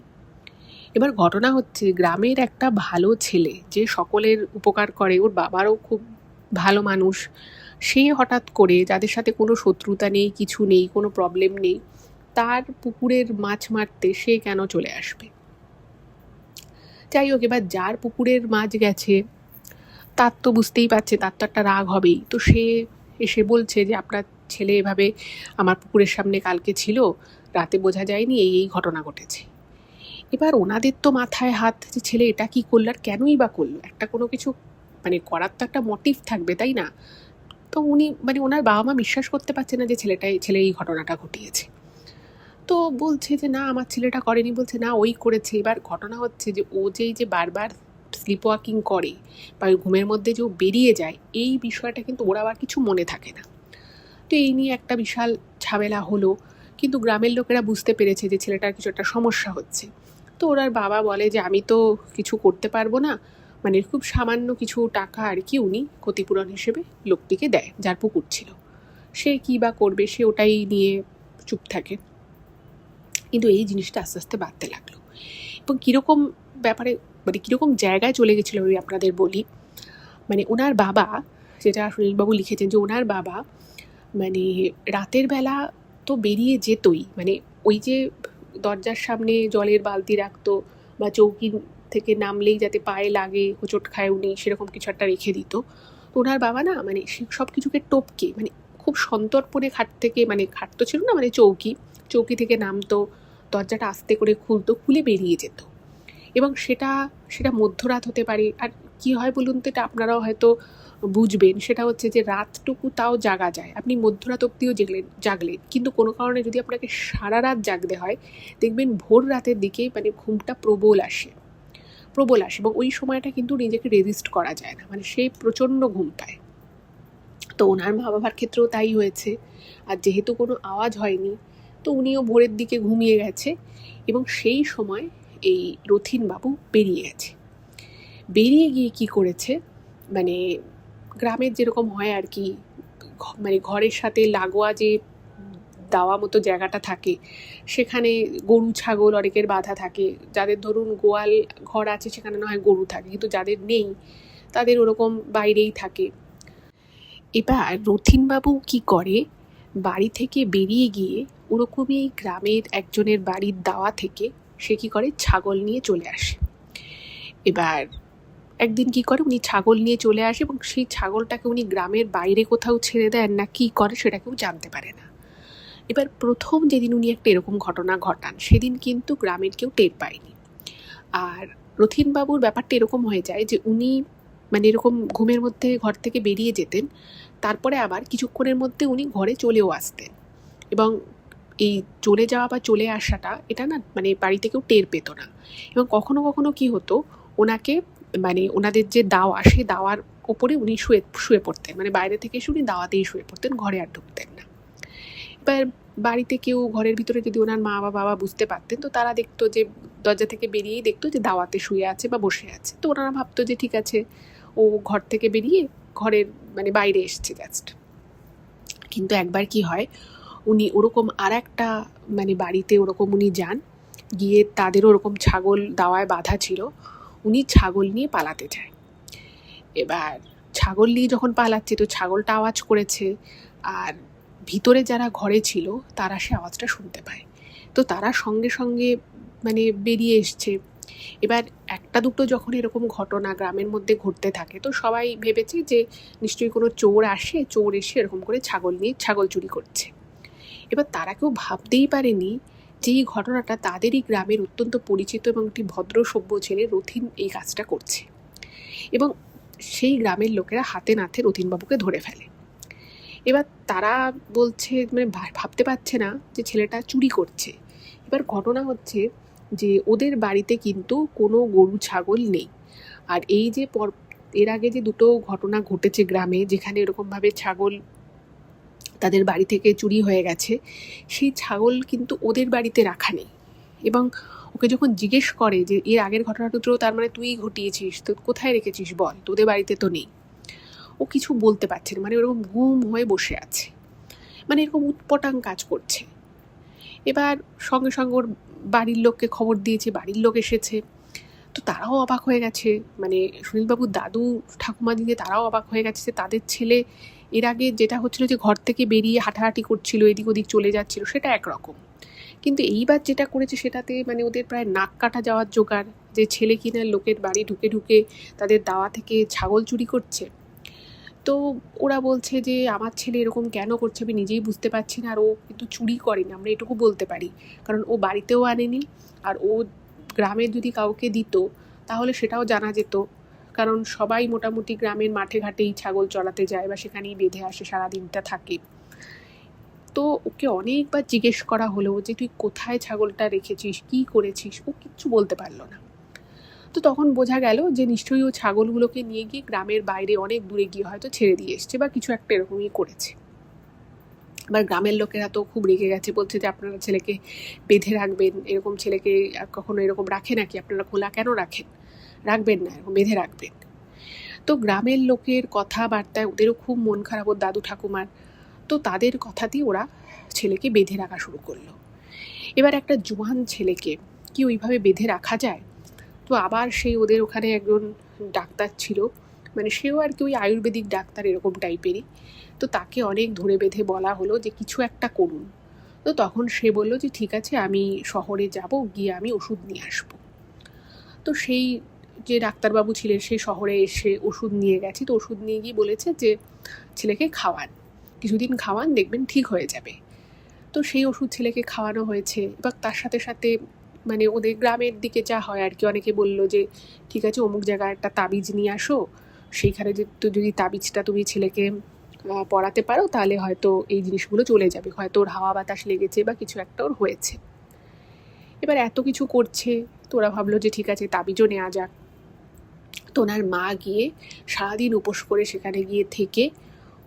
এবার ঘটনা হচ্ছে গ্রামের একটা ভালো ছেলে যে সকলের উপকার করে, ওর বাবারও খুব ভালো মানুষ, সে হঠাৎ করে, যাদের সাথে কোনো শত্রুতা নেই, কিছু নেই, কোনো প্রবলেম নেই, তার পুকুরের মাছ মারতে সে কেন চলে আসবে? যাই হোক, এবার যার পুকুরের মাছ গেছে তার তো বুঝতেই পারছে, তার তো একটা রাগ হবেই। তো সে এসে বলছে যে আপনার ছেলে এভাবে আমার পুকুরের সামনে কালকে ছিল, রাতে বোঝা যায়নি, এই এই ঘটনা ঘটেছে। এবার ওনাদের তো মাথায় হাত যে ছেলে এটা কি করলো আর কেনই বা করলো, একটা কোনো কিছু মানে করার তো একটা মোটিভ থাকবে, তাই না? তো উনি মানে ওনার বাবা মা বিশ্বাস করতে পারছে না যে ছেলে এই ঘটনাটা ঘটিয়েছে। তো বলছে যে না, আমার ছেলেটা করেনি, বলছে না ওই করেছে। এবার ঘটনা হচ্ছে যে ও যে বারবার স্লিপ ওয়াকিং করে বা ঘুমের মধ্যে যে ও বেরিয়ে যায়, এই বিষয়টা কিন্তু ওর আবার কিছু মনে থাকে না। তো এই নিয়ে একটা বিশাল ঝামেলা হলো, কিন্তু গ্রামের লোকেরা বুঝতে পেরেছে যে ছেলেটার কিছু একটা সমস্যা হচ্ছে। তো ওনার বাবা বলে যে আমি তো কিছু করতে পারবো না, মানে খুব সামান্য কিছু টাকা আর কি উনি ক্ষতিপূরণ হিসেবে লোকটিকে দেয় যার পুকুর ছিল। সে কী বা করবে, সে ওটাই নিয়ে চুপ থাকে। কিন্তু এই জিনিসটা আস্তে আস্তে বাড়তে লাগলো এবং কীরকম ব্যাপারে মানে কীরকম জায়গায় চলে গেছিলো আমি আপনাদের বলি। মানে ওনার বাবা, যেটা সুনীলবাবু লিখেছেন, যে ওনার বাবা মানে রাতের বেলা তো বেরিয়ে যেতই, মানে ওই যে দরজার সামনে জলের বালতি রাখতো বা চৌকি থেকে নামলেই যাতে পায়ে লাগে, হোঁচট খায় উনি, সেরকম কিছু একটা রেখে দিত। তো ওনার বাবা না মানে সব কিছুকে টপকে মানে খুব সন্তর্পণে খাট থেকে, মানে খাট তো ছিল না, মানে চৌকি থেকে নামতো, দরজাটা আস্তে করে খুলতো, খুলে বেরিয়ে যেত। এবং সেটা মধ্যরাত হতে পারে। আর কি হয় বলুন তো, এটা আপনারাও হয়তো বুঝবেন, সেটা হচ্ছে যে রাতটুকু তাও জাগা যায়, আপনি মধ্যরাত অব্দিও জাগলেন, কিন্তু কোনো কারণে যদি আপনাকে সারা রাত জাগতে হয়, দেখবেন ভোর রাতের দিকে মানে ঘুমটা প্রবল আসে এবং ওই সময়টা কিন্তু নিজেকে রেজিস্ট করা যায় না, মানে সেই প্রচণ্ড ঘুম পায়। তো ওনার মা বাবার ক্ষেত্রেও তাই হয়েছে। আর যেহেতু কোনো আওয়াজ হয়নি, তো উনিও ভোরের দিকে ঘুমিয়ে গেছে এবং সেই সময় এই রথিনবাবু বেরিয়ে গেছে। বেরিয়ে গিয়ে কি করেছে, মানে গ্রামের যেরকম হয় আর কি, মানে ঘরের সাথে লাগোয়া যে দাওয়া মতো জায়গাটা থাকে, সেখানে গরু ছাগল অনেকের বাঁধা থাকে। যাদের ধরুন গোয়াল ঘর আছে সেখানে না হয় গরু থাকে, কিন্তু যাদের নেই তাদের ওরকম বাইরেই থাকে। এবার রথিনবাবু কি করে, বাড়ি থেকে বেরিয়ে গিয়ে ওরকমই গ্রামের একজনের বাড়ির দাওয়া থেকে সে কি করে, ছাগল নিয়ে চলে আসে। এবার একদিন কি করে, উনি ছাগল নিয়ে চলে আসে এবং সেই ছাগলটাকে উনি গ্রামের বাইরে কোথাও ছেড়ে দেন না কি করে সেটা কেউ জানতে পারে না। এবার প্রথম যেদিন উনি একটা এরকম ঘটনা ঘটান, সেদিন কিন্তু গ্রামের কেউ টের পায়নি। আর রথিনবাবুর ব্যাপারটা এরকম হয়ে যায় যে উনি মানে এরকম ঘুমের মধ্যে ঘর থেকে বেরিয়ে যেতেন, তারপরে আবার কিছুক্ষণের মধ্যে উনি ঘরে চলেও আসতেন এবং এই চলে যাওয়া বা চলে আসাটা এটা না মানে বাড়িতে কেউ টের পেত না। এবং কখনো কখনো কি হতো, ওনাকে মানে ওনাদের যে দাওয়া, সেই দাওয়ার ওপরে উনি শুয়ে পড়তেন, মানে বাইরে থেকে এসে উনি দাওয়াতেই শুয়ে পড়তেন, ঘরে আর ঢুকতেন না। এবার বাড়িতে কেউ ঘরের ভিতরে যদি ওনার মা বা বাবা বুঝতে পারতেন, তো তারা দেখতো যে দরজা থেকে বেরিয়েই দেখতো যে দাওয়াতে শুয়ে আছে বা বসে আছে। তো ওনারা ভাবতো যে ঠিক আছে, ও ঘর থেকে বেরিয়ে ঘরের মানে বাইরে এসছে জাস্ট। কিন্তু একবার কি হয়, উনি ওরকম আর একটা মানে বাড়িতে ওরকম উনি যান, গিয়ে তাদেরও ওরকম ছাগল দাওয়ায় বাঁধা ছিল, উনি ছাগল নিয়ে পালাতে যায়। এবার ছাগল নিয়ে যখন পালাচ্ছে, তো ছাগলটা আওয়াজ করেছে, আর ভিতরে যারা ঘরে ছিল তারা সে আওয়াজটা শুনতে পায়। তো তারা সঙ্গে সঙ্গে মানে বেরিয়ে এসছে। এবার একটা দুটো যখন এরকম ঘটনা গ্রামের মধ্যে ঘটতে থাকে, তো সবাই ভেবেছে যে নিশ্চয়ই কোনো চোর এসে এরকম করে ছাগল চুরি করছে। এবার তারা কেউ ভাবতেই পারেনি যেই ঘটনাটা তাদেরই গ্রামের অত্যন্ত পরিচিত এবং একটি ভদ্র সভ্য ছেলে রথিন এই কাজটা করছে, এবং সেই গ্রামের লোকেরা হাতে নাতে রথিনবাবুকে ধরে ফেলে। এবার তারা বলছে, মানে ভাবতে পারছে না যে ছেলেটা চুরি করছে। এবার ঘটনা হচ্ছে যে ওদের বাড়িতে কিন্তু কোনো গরু ছাগল নেই। আর এই যে এর আগে যে দুটো ঘটনা ঘটেছে গ্রামে, যেখানে এরকমভাবে ছাগল তাদের বাড়ি থেকে চুরি হয়ে গেছে, সেই ছাগল কিন্তু ওদের বাড়িতে রাখা নেই। এবং ওকে যখন জিজ্ঞেস করে যে এর আগের ঘটনাটা তো তার মানে তুই ঘটিয়েছিস, তো কোথায় রেখেছিস বল, তোদের বাড়িতে তো নেই, ও কিছু বলতে পারছে না, মানে ওরকম গুম হয়ে বসে আছে, মানে এরকম উৎপটাং কাজ করছে। এবার সঙ্গে সঙ্গে ওর বাড়ির লোককে খবর দিয়েছে, বাড়ির লোক এসেছে, তো তারাও অবাক হয়ে গেছে, মানে সুনীলবাবুর দাদু ঠাকুমা দিকে তারাও অবাক হয়ে গেছে যে তাদের ছেলে এর আগে যেটা হচ্ছিল যে ঘর থেকে বেরিয়ে হাঁটাহাঁটি করছিল, এদিক ওদিক চলে যাচ্ছিল, সেটা একরকম, কিন্তু এইবার যেটা করেছে সেটাতে মানে ওদের প্রায় নাক কাটা যাওয়ার জোগাড়, যে ছেলে কিনা লোকের বাড়ি ঢুকে ঢুকে তাদের দাওয়া থেকে ছাগল চুরি করছে। তো ওরা বলছে যে আমার ছেলে এরকম কেন করছে আমি নিজেই বুঝতে পারছি না, আর ও কিন্তু চুরি করেনি, আমরা এটুকু বলতে পারি, কারণ ও বাড়িতেও আনেনি, আর ও গ্রামে যদি কাউকে দিত তাহলে সেটাও জানা যেত, কারণ সবাই মোটামুটি গ্রামের মাঠে ঘাটেই ছাগল চড়াতে যায় বা সেখানেই বেঁধে আসে, সারাদিনটা থাকে। তো ওকে অনেকবার জিজ্ঞেস করা হলো যে তুই কোথায় ছাগলটা রেখেছিস, কী করেছিস, ও কিচ্ছু বলতে পারলো না। তো তখন বোঝা গেল যে নিশ্চয়ই ও ছাগলগুলোকে নিয়ে গিয়ে গ্রামের বাইরে অনেক দূরে গিয়ে হয়তো ছেড়ে দিয়ে এসছে বা কিছু একটা এরকমই করেছে। এবার গ্রামের লোকেরা তো খুব রেগে গেছে, বলছে যে আপনারা ছেলেকে বেঁধে রাখবেন, এরকম ছেলেকে কখনো এরকম রাখে নাকি, আপনারা খোলা কেন রাখবেন না, এরকম বেঁধে রাখবেন। তো গ্রামের লোকের কথাবার্তায় ওদেরও খুব মন খারাপ, ওর দাদু ঠাকুমার, তো তাদের কথাতেই ওরা ছেলেকে বেঁধে রাখা শুরু করলো। এবার একটা জোয়ান ছেলেকে কি ওইভাবে বেঁধে রাখা যায়? তো আবার সেই ওদের ওখানে একজন ডাক্তার ছিল, মানে সেও আর কি ওই আয়ুর্বেদিক ডাক্তার এরকম টাইপেরই, তো তাকে অনেক ধরে বেঁধে বলা হলো যে কিছু একটা করুন। তো তখন সে বললো যে ঠিক আছে, আমি শহরে যাব, গিয়ে আমি ওষুধ নিয়ে আসবো। তো সেই যে ডাক্তারবাবু ছিলেন সেই শহরে এসে ওষুধ নিয়ে গেছে, তো ওষুধ নিয়ে গিয়ে বলেছে যে ছেলেকে খাওয়ান, কিছুদিন খাওয়ান, দেখবেন ঠিক হয়ে যাবে। তো সেই ওষুধ ছেলেকে খাওয়ানো হয়েছে। এবার তার সাথে সাথে মানে ওদের গ্রামের দিকে যা হয় আর কি, অনেকে বলল যে ঠিক আছে অমুক জায়গায় একটা তাবিজ নিয়ে আসো, সেইখানে যদি তাবিজটা তুমি ছেলেকে পড়াতে পারো তাহলে হয়তো এই জিনিসগুলো চলে যাবে, হয়তো ওর হাওয়া বাতাস লেগেছে বা কিছু একটা ওর হয়েছে। এবার এত কিছু করছে, তো ওরা ভাবলো যে ঠিক আছে তাবিজও নেওয়া যাক। তো ওনার মা গিয়ে সারাদিন উপোস করে সেখানে গিয়ে থেকে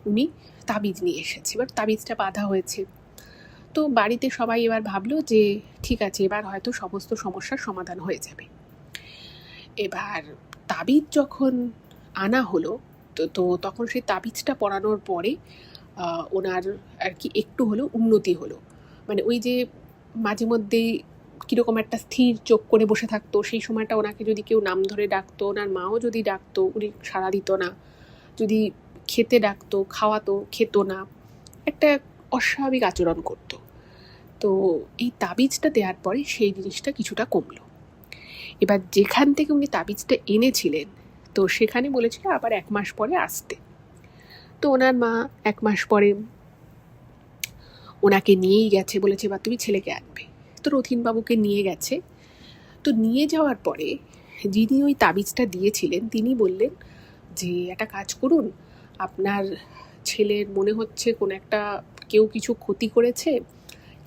উনি তাবিজ নিয়ে এসেছে, এবার তাবিজটা বাঁধা হয়েছে। তো বাড়িতে সবাই এবার ভাবলো যে ঠিক আছে এবার হয়তো সমস্ত সমস্যার সমাধান হয়ে যাবে। এবার তাবিজ যখন আনা হলো, তো তখন সেই তাবিজটা পরানোর পরে ওনার আর কি একটু হলো উন্নতি হলো, মানে ওই যে মাঝে মধ্যেই কীরকম একটা স্থির চোখ করে বসে থাকতো, সেই সময়টা ওনাকে যদি কেউ নাম ধরে ডাকতো, ওনার মাও যদি ডাকতো উনি সাড়া দিত না, যদি খেতে ডাকতো খাওয়াতো খেত না, একটা অস্বাভাবিক আচরণ করতো। তো এই তাবিজটা দেওয়ার পরে সেই জিনিসটা কিছুটা কমলো। এবার যেখান থেকে উনি তাবিজটা এনেছিলেন তো সেখানে বলেছিল আবার 1 মাস পরে আসতে। তো ওনার মা 1 মাস পরে ওনাকে নিয়েই গেছে, বলেছে এবার তুমি ছেলেকে আনবে। তো রথিনবাবুকে নিয়ে গেছে। তো নিয়ে যাওয়ার পরে যিনি ওই তাবিজটা দিয়েছিলেন তিনি বললেন যে একটা কাজ করুন, আপনার ছেলের মনে হচ্ছে কোনো একটা কেউ কিছু ক্ষতি করেছে,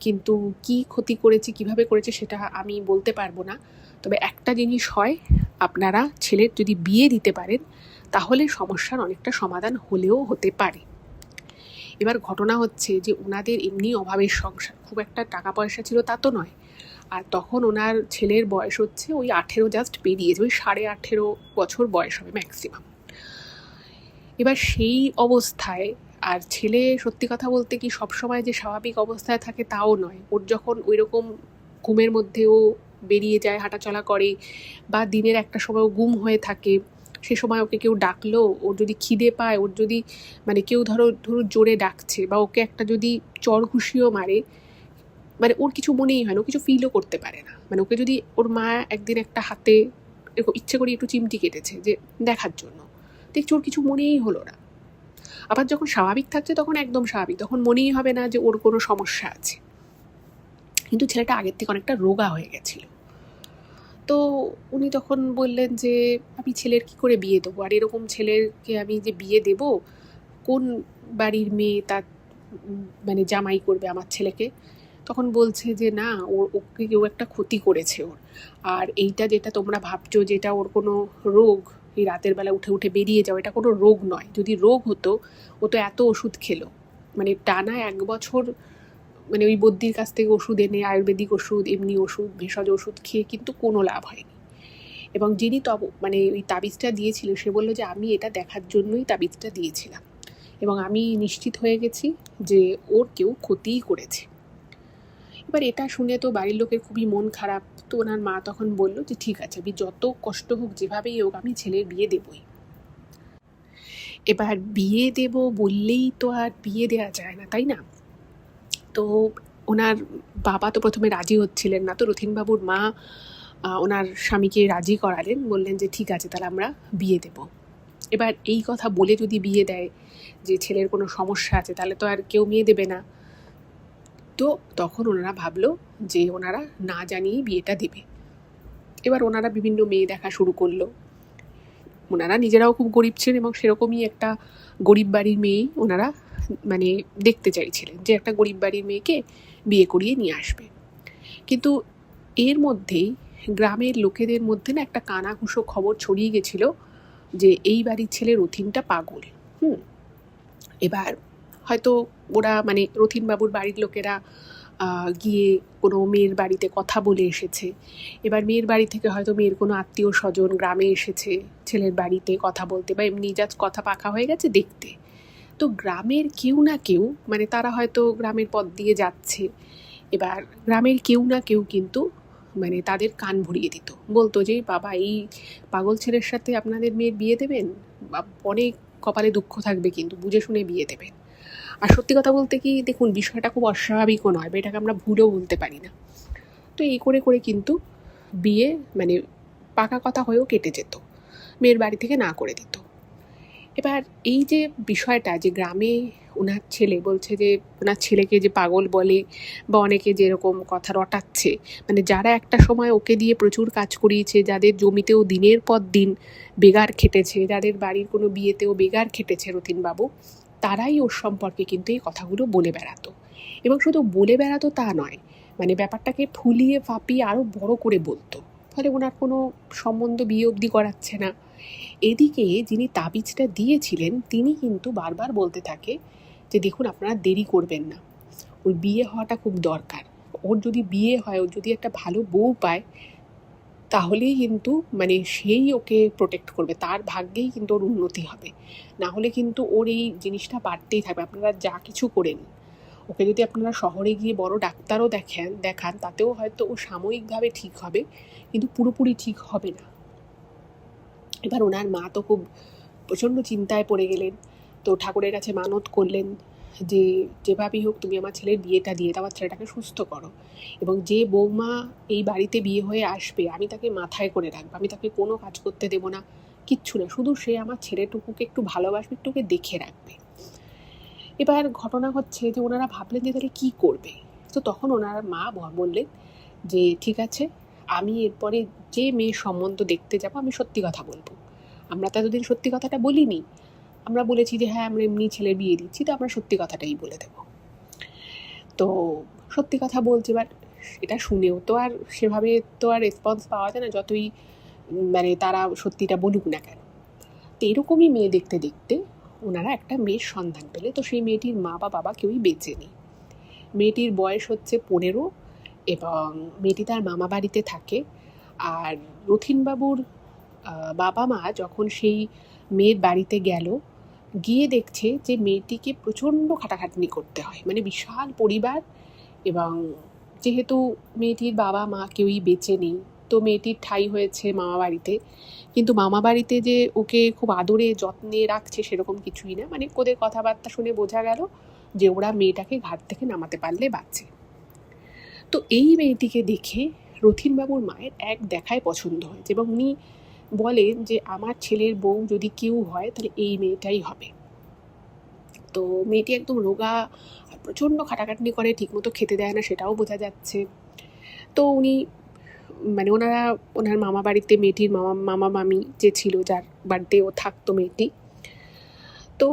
কিন্তু কি ক্ষতি করেছে কিভাবে করেছে সেটা আমি বলতে পারবো না, তবে একটা জিনিস হয়, আপনারা ছেলের যদি বিয়ে দিতে পারেন তাহলে সমস্যার অনেকটা সমাধান হলেও হতে পারে। এবার ঘটনা হচ্ছে যে ওনাদের এমনি অভাবের সংসার, খুব একটা টাকা পয়সা ছিল তা তো নয়, আর তখন ওনার ছেলের বয়স হচ্ছে ওই 18 জাস্ট পেরিয়েছে, ওই 18.5 বছর বয়স হবে ম্যাক্সিমাম। এবার সেই অবস্থায়, আর ছেলে সত্যি কথা বলতে কি সবসময় যে স্বাভাবিক অবস্থায় থাকে তাও নয়, ওর যখন ওই রকম ঘুমের মধ্যেও বেরিয়ে যায়, হাঁটাচলা করে, বা দিনের একটা সময় গুম হয়ে থাকে, সে সময় ওকে কেউ ডাকলো, ওর যদি খিদে পায়, ওর যদি মানে কেউ ধরুন জোরে ডাকছে বা ওকে একটা যদি চড় ঘুষিও মারে, মানে ওর কিছু মনেই হয় না, ও কিছু ফিলও করতে পারে না। মানে ওকে যদি ওর মা একদিন একটা হাতে এরকম ইচ্ছে করে একটু চিমটি কেটেছে যে দেখার জন্য, দেখছি ওর কিছু মনেই হলো না। আবার যখন স্বাভাবিক থাকছে তখন একদম স্বাভাবিক, তখন মনেই হবে না যে ওর কোনো সমস্যা আছে। কিন্তু ছেলেটা আগের থেকে অনেকটা রোগা হয়ে গেছিল। তো উনি তখন বললেন যে আমি ছেলের কি করে বিয়ে দেবো, আর এরকম ছেলেকে আমি যে বিয়ে দেব, কোন বাড়ির মেয়ে তার মানে জামাই করবে আমার ছেলেকে? তখন বলছে যে না, ওকে কেউ একটা ক্ষতি করেছে ওর, আর এইটা যেটা তোমরা ভাবছো যেটা ওর কোনো রোগ, এই রাতের বেলা উঠে উঠে বেরিয়ে যাও, এটা কোনো রোগ নয়। যদি রোগ হতো ও তো এত ওষুধ খেলো, মানে টানা 1 বছর মানে ওই বদ্যির কাছ থেকে ওষুধ এনে, আয়ুর্বেদিক ওষুধ, এমনি ওষুধ, ভেষজ ওষুধ খেয়ে কিন্তু কোনো লাভ হয়নি। এবং যিনি মানে ওই তাবিজটা দিয়েছিল সে বললো যে আমি এটা দেখার জন্যই তাবিজটা দিয়েছিলাম, এবং আমি নিশ্চিত হয়ে গেছি যে ওর কেউ ক্ষতিই করেছে। এবার এটা শুনে তো বাড়ির লোকের খুবই মন খারাপ। তো ওনার মা তখন বলল যে ঠিক আছে, আমি যত কষ্ট হোক যেভাবেই হোক আমি ছেলের বিয়ে দেবই। এবার বিয়ে দেব বললেই তো আর বিয়ে দেওয়া যায় না, তাই না? তো ওনার বাবা তো প্রথমে রাজি হচ্ছিলেন না, তো রথীনবাবুর মা ওনার স্বামীকে রাজি করালেন, বললেন যে ঠিক আছে তাহলে আমরা বিয়ে দেব। এবার এই কথা বলে যদি বিয়ে দেয় যে ছেলের কোনো সমস্যা আছে, তাহলে তো আর কেউ মেয়ে দেবে না। তো তখন ওনারা ভাবলো যে ওনারা না জানিয়েই বিয়েটা দেবে। এবার ওনারা বিভিন্ন মেয়ে দেখা শুরু করলো। ওনারা নিজেরাও খুব গরিব ছিলেন এবং সেরকমই একটা গরিব বাড়ির মেয়েই ওনারা মানে দেখতে চাইছিলেন, যে একটা গরিব বাড়ির মেয়েকে বিয়ে করিয়ে নিয়ে আসবে। কিন্তু এর মধ্যেই গ্রামের লোকেদের মধ্যে না একটা কানাঘুষো খবর ছড়িয়ে গেছিল যে এই বাড়ির ছেলে রথীনটা পাগল। এবার হয়তো ওরা মানে রথীনবাবুর বাড়ির লোকেরা গিয়ে কোনো মেয়ের বাড়িতে কথা বলে এসেছে। এবার মেয়ের বাড়ি থেকে হয়তো মেয়ের কোনো আত্মীয় স্বজন গ্রামে এসেছে ছেলের বাড়িতে কথা বলতে, বা এমনি জাস্ট কথা পাকা হয়ে গেছে দেখতে। তো গ্রামের কেউ না কেউ, মানে তারা হয়তো গ্রামের পথ দিয়ে যাচ্ছে, এবার গ্রামের কেউ না কেউ কিন্তু মানে তাদের কান ভরিয়ে দিত, বলতো যে বাবা এই পাগল ছেলের সাথে আপনাদের মেয়ের বিয়ে দেবেন, অনেক কপালে দুঃখ থাকবে, কিন্তু বুঝে শুনে বিয়ে দেবেন। আর সত্যি কথা বলতে কি, দেখুন বিষয়টা খুব অস্বাভাবিকও নয়, বা এটাকে আমরা ভুলেও বলতে পারি না। তো এই করে করে কিন্তু বিয়ে মানে পাকা কথা হয়েও কেটে যেত, মেয়ের বাড়ি থেকে না করে দিত। এবার এই যে বিষয়টা যে গ্রামে ওনার ছেলে বলছে যে ওনার ছেলেকে যে পাগল বলে, বা অনেকে যেরকম কথা রটাচ্ছে, মানে যারা একটা সময় ওকে দিয়ে প্রচুর কাজ করিয়েছে, যাদের জমিতেও দিনের পর দিন বেগার খেটেছে, যাদের বাড়ির কোনো বিয়েতেও বেগার খেটেছে রথীনবাবু, তারাই ওর সম্পর্কে কিন্তু এই কথাগুলো বলে বেড়াতো। এবং শুধু বলে বেড়াতো তা নয়, মানে ব্যাপারটাকে ফুলিয়ে ফাঁপিয়ে আরও বড় করে বলতো, ফলে ওনার কোনো সম্বন্ধ বিয়ে অবধি করাচ্ছে না। এদিকে যিনি তাবিজটা দিয়েছিলেন তিনি কিন্তু বারবার বলতে থাকে যে দেখুন আপনারা দেরি করবেন না, ওর বিয়ে হওয়াটা খুব দরকার, ওর যদি বিয়ে হয়, ওর যদি একটা ভালো বউ পায়, তাহলেই কিন্তু মানে সেই ওকে প্রোটেক্ট করবে, তার ভাগ্যেই কিন্তু ওর উন্নতি হবে, না হলে কিন্তু ওর এই জিনিসটা বাড়তেই থাকবে। আপনারা যা কিছু করেন, ওকে যদি আপনারা শহরে গিয়ে বড় ডাক্তারও দেখান, তাতেও হয়তো ও সাময়িকভাবে ঠিক হবে, কিন্তু পুরোপুরি ঠিক হবে না। এবার ওনার মা তো খুব প্রচণ্ড চিন্তায় পড়ে গেলেন, তো ঠাকুরের কাছে মানত করলেন যে যেভাবেই হোক তুমি আমার ছেলের বিয়েটা দিয়ে দাও, আমার ছেলেটাকে সুস্থ করো, এবং যে বৌমা এই বাড়িতে বিয়ে হয়ে আসবে আমি তাকে মাথায় করে রাখবো, আমি তাকে কোনো কাজ করতে দেবো না, কিচ্ছু না, শুধু সে আমার ছেলেটুকুকে একটু ভালোবাসবে, একটুকে দেখে রাখবে। এবার ঘটনা হচ্ছে যে ওনারা ভাবলেন যে তাহলে কী করবে। তো তখন ওনার মা বললেন যে ঠিক আছে, আমি এরপরে যে মেয়ের সম্বন্ধ দেখতে যাবো আমি সত্যি কথা বলবো। আমরা তো এতদিন সত্যি কথাটা বলিনি, আমরা বলেছি যে হ্যাঁ আমরা এমনি ছেলের বিয়ে দিচ্ছি, তো আমরা সত্যি কথাটাই বলে দেব। তো সত্যি কথা বলছে, এবার এটা শুনেও তো আর সেভাবে তো আর রেসপন্স পাওয়া যায় না, যতই মানে তারা সত্যিটা বলুক না কেন। তো এরকমই মেয়ে দেখতে দেখতে ওনারা একটা মেয়ের সন্ধান পেলে। তো সেই মেয়েটির মা বা বাবা কেউই বেঁচে নেই। মেয়েটির বয়স হচ্ছে 15, এবং মেয়েটি তার মামা বাড়িতে থাকে। আর রথীনবাবুর বাবা মা যখন সেই মেয়ের বাড়িতে গেল, গিয়ে দেখছে যে মেয়েটিকে প্রচণ্ড খাটাখাটনি করতে হয়, মানে বিশাল পরিবার, এবং যেহেতু মেয়েটির বাবা মা কেউই বেঁচে নেই, তো মেয়েটির ঠাঁই হয়েছে মামা বাড়িতে। কিন্তু মামা বাড়িতে যে ওকে খুব আদরে যত্নে রাখছে সেরকম কিছুই না, মানে ওদের কথাবার্তা শুনে বোঝা গেল যে ওরা মেয়েটাকে ঘাট থেকে নামাতে পারলে বাঁচে। তো এই মেয়েটিকে দেখে রথীনবাবুর মায়ের এক দেখায় পছন্দ হয়েছে, এবং উনি বলেন যে আমার ছেলের বউ যদি কেউ হয় তাহলে এই মেয়েটাই হবে। তো মেয়েটি একদম রোগা, প্রচণ্ড খাটাখাটনি করে, ঠিকমতো খেতে দেয় না সেটাও বোঝা যাচ্ছে। তো উনি মানে ওনার মামা বাড়িতে মেয়েটির মামা মামি যে ছিল, যার বাড়িতে ও থাকতো মেয়েটি, তো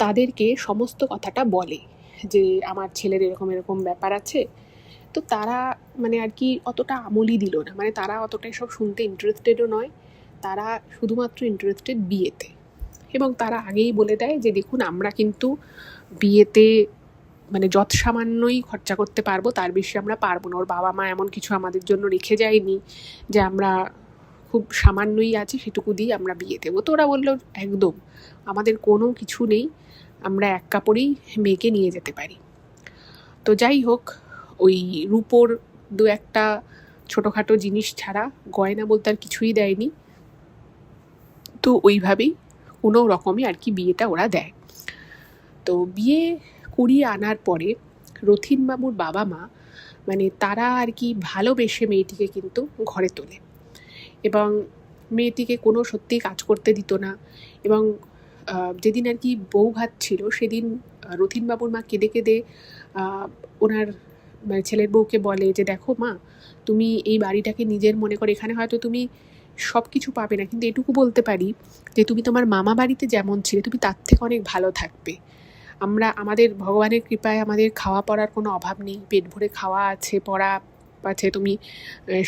তাদেরকে সমস্ত কথাটা বলে যে আমার ছেলের এরকম এরকম ব্যাপার আছে। তো তারা মানে আর কি অতটা আমলই দিল না, মানে তারা অতটা সব শুনতে ইন্টারেস্টেডও নয়, তারা শুধুমাত্র ইন্টারেস্টেড বিয়েতে। এবং তারা আগেই বলে দেয় যে দেখুন, আমরা কিন্তু বিয়েতে মানে যৎসামান্যই খরচা করতে পারবো, তার বেশি আমরা পারবো না। ওর বাবা মা এমন কিছু আমাদের জন্য রেখে যায়নি যে আমরা খুব সামান্যই আছে সেটুকু দিয়ে আমরা বিয়ে দেবো। তো ওরা বললো একদম আমাদের কোনো কিছু নেই, আমরা এক কাপড়েই মেয়েকে নিয়ে যেতে পারি। তো যাই হোক, ওই রূপোর দু একটা ছোটোখাটো জিনিস ছাড়া গয়না বলতে আর কিছুই দেয়নি। তো ওইভাবেই কোনো রকমে আর কি বিয়েটা ওরা দেয়। তো বিয়ে করিয়ে আনার পরে রথীনবাবুর বাবা মা মানে তারা আর কি ভালোবেসে মেয়েটিকে কিন্তু ঘরে তোলে, এবং মেয়েটিকে কোনো সত্যি কাজ করতে দিত না। এবং যেদিন আর কি বউ ভাত ছিল সেদিন রথীনবাবুর মা কেঁদে কেঁদে ওনার মানে ছেলের বউকে বলে যে দেখো মা, তুমি এই বাড়িটাকে নিজের মনে করো, এখানে হয়তো তুমি সব কিছু পাবে না, কিন্তু এটুকু বলতে পারি যে তুমি তোমার মামা বাড়িতে যেমন ছিলে তুমি তার থেকে অনেক ভালো থাকবে। আমাদের ভগবানের কৃপায় আমাদের খাওয়া পড়ার কোনো অভাব নেই, পেট ভরে খাওয়া আছে, পড়া আছে, তুমি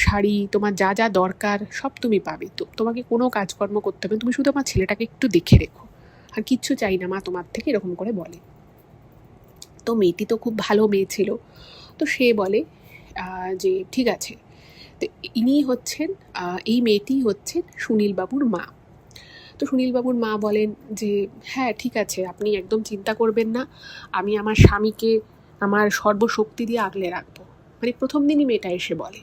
শাড়ি, তোমার যা যা দরকার সব তুমি পাবে। তো তোমাকে কোনো কাজকর্ম করতে হবে, তুমি শুধু আমার ছেলেটাকে একটু দেখে রেখো, আর কিচ্ছু চাই না মা তোমার থেকে, এরকম করে বলে। তো মেয়েটি তো খুব ভালো মেয়ে ছিল, তো সে বলে যে ঠিক আছে। তো ইনি হচ্ছেন এই মেয়েটি হচ্ছেন সুনীলবাবুর মা। তো সুনীলবাবুর মা বলেন যে হ্যাঁ ঠিক আছে, আপনি একদম চিন্তা করবেন না, আমি আমার স্বামীকে আমার সর্বশক্তি দিয়ে আগলে রাখবো। মানে প্রথম দিনই মেয়েটা এসে বলে,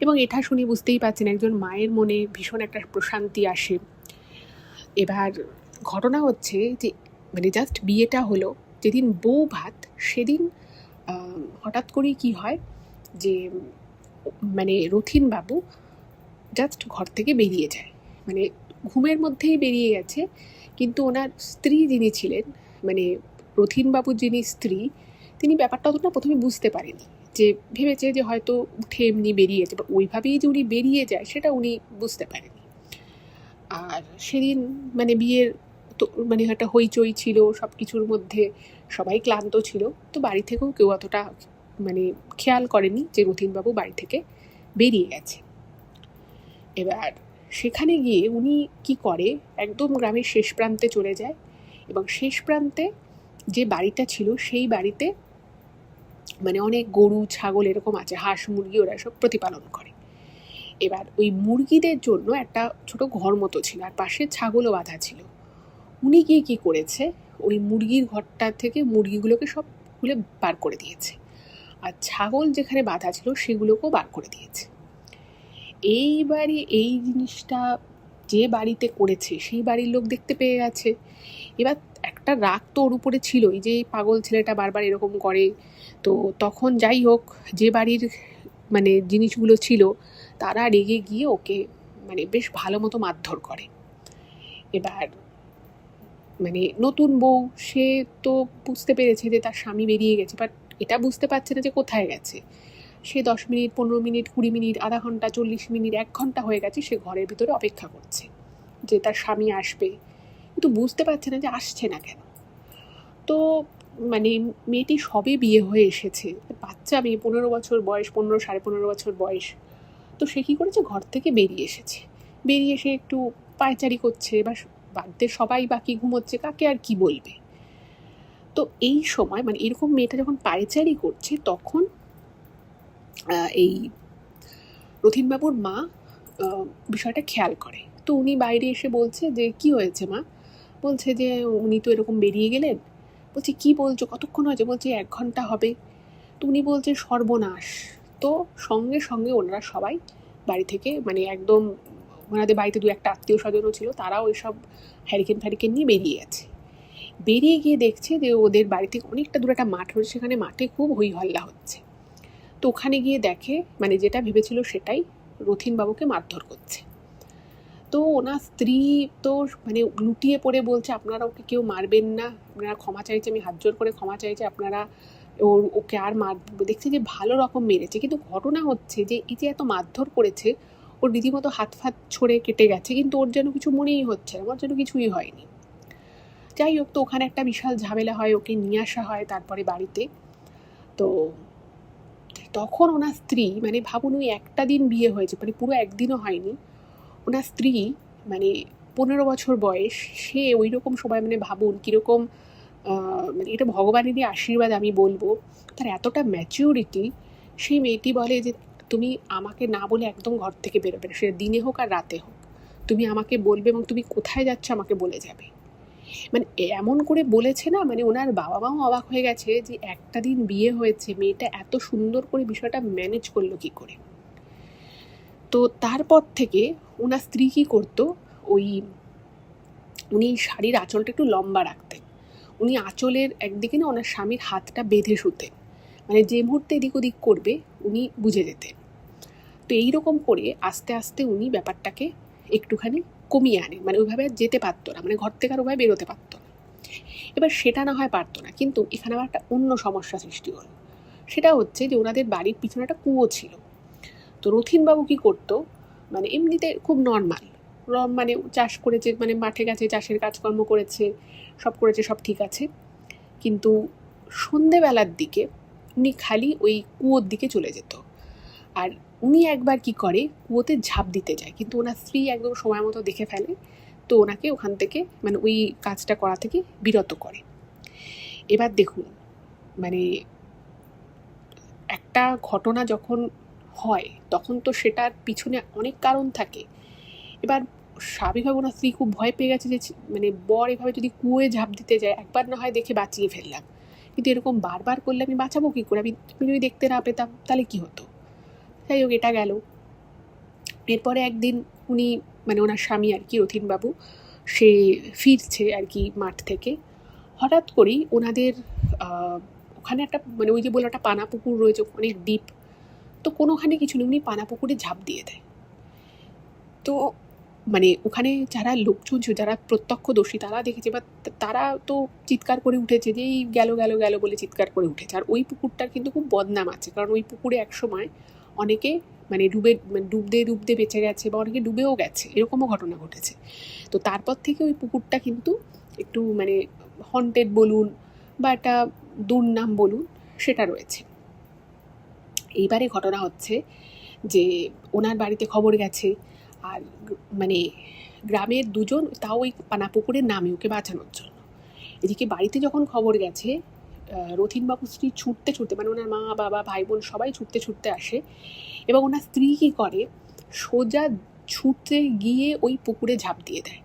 এবং এটা শুনে বুঝতেই পারছেন একজন মায়ের মনে ভীষণ একটা প্রশান্তি আসে। এবার ঘটনা হচ্ছে যে মানে জাস্ট বিয়েটা হলো, যেদিন বউ ভাত সেদিন হঠাৎ করেই কি হয় যে মানে রথীনবাবু জাস্ট ঘর থেকে বেরিয়ে যায়, মানে ঘুমের মধ্যেই বেরিয়ে গেছে। কিন্তু ওনার স্ত্রী যিনি ছিলেন, মানে রথীনবাবুর যিনি স্ত্রী, তিনি ব্যাপারটা অতটা প্রথমে বুঝতে পারেনি, যে ভেবেছে যে হয়তো উঠে এমনি বেরিয়ে গেছে, বা ওইভাবেই যে উনি বেরিয়ে যায় সেটা উনি বুঝতে পারেনি। আর সেদিন মানে বিয়ের তো মানে একটা হইচই ছিল, সব কিছুর মধ্যে সবাই ক্লান্ত ছিল, তো বাড়ি থেকেও কেউ অতটা মানে খেয়াল করেনি যে রথীনবাবু বাড়ি থেকে বেরিয়ে গেছে। এবার সেখানে গিয়ে উনি কি করে, একদম গ্রামের শেষ প্রান্তে চলে যায়, এবং শেষ প্রান্তে যে বাড়িটা ছিল সেই বাড়িতে মানে অনেক গরু ছাগল এরকম আছে, হাঁস মুরগি ওরা সব প্রতিপালন করে। এবার ওই মুরগিদের জন্য একটা ছোট ঘর মতো ছিল, আর পাশে ছাগলও বাঁধা ছিল। উনি গিয়ে কী করেছে, ওই মুরগির ঘরটা থেকে মুরগিগুলোকে সব খুলে বার করে দিয়েছে, আর ছাগল যেখানে বাঁধা ছিল সেগুলোকেও বার করে দিয়েছে। এইবারে এই জিনিসটা যে বাড়িতে করেছে সেই বাড়ির লোক দেখতে পেয়ে গেছে। এবার একটা রাগ তো ওর উপরে ছিলই, যে পাগল ছেলেটা বারবার এরকম করে। তো তখন যাই হোক, যে বাড়ির মানে জিনিসগুলো ছিল তারা রেগে গিয়ে ওকে মানে বেশ ভালো মতো মারধর করে। এবার মানে নতুন বউ, সে তো বুঝতে পেরেছে যে তার স্বামী বেরিয়ে গেছে, বাট এটা বুঝতে পারছে না যে কোথায় গেছে। সে 10 মিনিট, 15 মিনিট, 20 মিনিট, আধা ঘন্টা, 40 মিনিট, 1 ঘন্টা হয়ে গেছে সে ঘরের ভিতরে অপেক্ষা করছে যে তার স্বামী আসবে, কিন্তু বুঝতে পারছে না যে আসছে না কেন। তো মানে মেয়েটি সবে বিয়ে হয়ে এসেছে, বাচ্চা মেয়ে, 15 বছর বয়স, 15 15.5 বছর বয়স। তো সে কী করেছে, ঘর থেকে বেরিয়ে এসেছে, বেরিয়ে এসে একটু পায়চারি করছে, বা বাড়িতে সবাই বাকি ঘুমোচ্ছে, কাকে আর কি বলবে। তো এই সময় মানে এরকম মেয়েটা যখন পায়চারি করছে তখন এই রথীনবাবুর মা বিষয়টা খেয়াল করে। তো উনি বাইরে এসে বলছে যে কি হয়েছে মা, বলছে যে উনি তো এরকম বেরিয়ে গেলেন। বলছে কি বলছো, কতক্ষণ হয়েছে, বলছে 1 ঘন্টা হবে। তো উনি বলছে সর্বনাশ। তো সঙ্গে সঙ্গে ওনারা সবাই বাড়ি থেকে মানে একদম, ওনাদের বাড়িতে 2-1টা আত্মীয় স্বজনও ছিল, তারাও এসব হ্যারিকেন ফ্যারিকেন নিয়ে বেরিয়ে গেছে। বেরিয়ে গিয়ে দেখছে যে ওদের বাড়ি থেকে অনেকটা দূরে একটা মাঠ রয়েছে, সেখানে মাঠে খুব হই হল্লা হচ্ছে। তো ওখানে গিয়ে দেখে মানে যেটা ভেবেছিল সেটাই, রথীনবাবুকে মারধর করছে। তো ওনার স্ত্রী তো মানে লুটিয়ে পড়ে বলছে আপনারা ওকে কেউ মারবেন না, আপনারা ক্ষমা চাইছে, আমি হাত জোর করে ক্ষমা চাইছি, আপনারা ওকে আর দেখছে যে ভালো রকম মেরেছে, কিন্তু ঘটনা হচ্ছে যে এই যে এত মারধর করেছে, ওর রীতিমতো হাত ফাত ছড়ে কেটে গেছে, কিন্তু ওর যেন কিছু মনেই হচ্ছে না, ওর যেন কিছুই হয়নি। যাই হোক, তো ওখানে একটা বিশাল ঝামেলা হয়, ওকে নিয়ে আসা হয় তারপরে বাড়িতে। তো তখন ওনার স্ত্রী, মানে ভাবুন ওই একটা দিন বিয়ে হয়েছে, মানে পুরো একদিনও হয়নি, ওনার স্ত্রী মানে 15 বছর বয়স, সে ওই রকম সময়, মানে ভাবুন কীরকম, মানে এটা ভগবানেরই আশীর্বাদ আমি বলবো, তার এতটা ম্যাচিউরিটি। সেই মেয়েটি বলে যে তুমি আমাকে না বলে একদম ঘর থেকে বেরোবে না, সেটা দিনে হোক আর রাতে হোক, তুমি আমাকে বলবে এবং তুমি কোথায় যাচ্ছ আমাকে বলে যাবে। মানে এমন করে বলেছে না, মানে ওনার বাবা মাও অবাক হয়ে গেছে যে একটা দিন বিয়ে হয়েছে, মেয়েটা এত সুন্দর করে বিষয়টা ম্যানেজ করলো কি করে। তো তারপর থেকে ওনার স্ত্রী কী করতো, উনি শাড়ির আঁচলটা একটু লম্বা রাখতেন, উনি আঁচলের একদিকে না ওনার স্বামীর হাতটা বেঁধে শুতেন, মানে যে মুহূর্তে এদিক ওদিক করবে উনি বুঝে যেতেন। তো এইরকম করে আস্তে আস্তে উনি ব্যাপারটাকে একটুখানি কমিয়ে আনেন, মানে ওইভাবে আর যেতে পারতো না, মানে ঘর থেকে আর ওইভাবে বেরোতে পারতো না। এবার সেটা না হয় পারতো না, কিন্তু এখানে আবার একটা অন্য সমস্যা সৃষ্টি হলো। সেটা হচ্ছে যে ওনাদের বাড়ির পিছনে একটা কুয়ো ছিল। তো রথীনবাবু কী করতো, মানে এমনিতে খুব নর্মাল, মানে চাষ করেছে, মানে মাঠে গেছে, চাষের কাজকর্ম করেছে, সব করেছে, সব ঠিক আছে, কিন্তু সন্ধেবেলার দিকে উনি খালি ওই কুয়োর দিকে চলে যেত। আর উনি একবার কি করে, কুয়োতে ঝাঁপ দিতে যায়, কিন্তু ওনার স্ত্রী একদম সময় মতো দেখে ফেলে, তো ওনাকে ওখান থেকে, মানে ওই কাজটা করা থেকে বিরত করে। এবার দেখুন, মানে একটা ঘটনা যখন হয় তখন তো সেটার পিছনে অনেক কারণ থাকে। এবার স্বাভাবিকভাবে ওনার স্ত্রী খুব ভয় পেয়ে গেছে যে মানে বর এভাবে যদি কুয়োয় ঝাঁপ দিতে যায়, একবার না হয় দেখে বাঁচিয়ে ফেললাম, কিন্তু এরকম বারবার করলে আমি বাঁচাবো কী করে, আমি যদি দেখতে না পেতাম তাহলে কী হতো। যাই হোক, এটা গেল। এরপরে একদিন উনি, মানে ওনার স্বামী আর কি, রথীনবাবু, সে ফিরছে আর কি মাঠ থেকে, হঠাৎ করেই ওনাদের ওখানে একটা, মানে ওই যে বলে একটা পানা পুকুর রয়েছে, অনেক ডিপ, তো কোনোখানে কিছু নেই, উনি পানা পুকুরে ঝাঁপ দিয়ে দেয়। তো মানে ওখানে যারা লোকজন ছিল, যারা প্রত্যক্ষদর্শী, তারা দেখেছে, বা তারা তো চিৎকার করে উঠেছে যে এই গেল গেল গেল বলে চিৎকার করে উঠেছে। আর ওই পুকুরটার কিন্তু খুব বদনাম আছে, কারণ ওই পুকুরে একসময় অনেকে মানে ডুবতে বেঁচে গেছে, বা অনেকে ডুবেও গেছে, এরকমও ঘটনা ঘটেছে। তো তারপর থেকে ওই পুকুরটা কিন্তু একটু মানে হন্টেড বলুন বা একটা দুর্নাম বলুন, সেটা রয়েছে। এইবারে ঘটনা হচ্ছে যে ওনার বাড়িতে খবর গেছে, আর মানে গ্রামের দুজন, তাও ওই পানাপুকুরের নামে ওকে বাঁচানোর জন্য। এদিকে বাড়িতে যখন খবর গেছে, রথীনবাবু স্ত্রী ছুটতে ছুটতে, মানে ওনার মা বাবা ভাই বোন সবাই ছুটতে ছুটতে আসে, এবং ওনার স্ত্রী কী করে, সোজা ছুটতে গিয়ে ওই পুকুরে ঝাঁপ দিয়ে দেয়।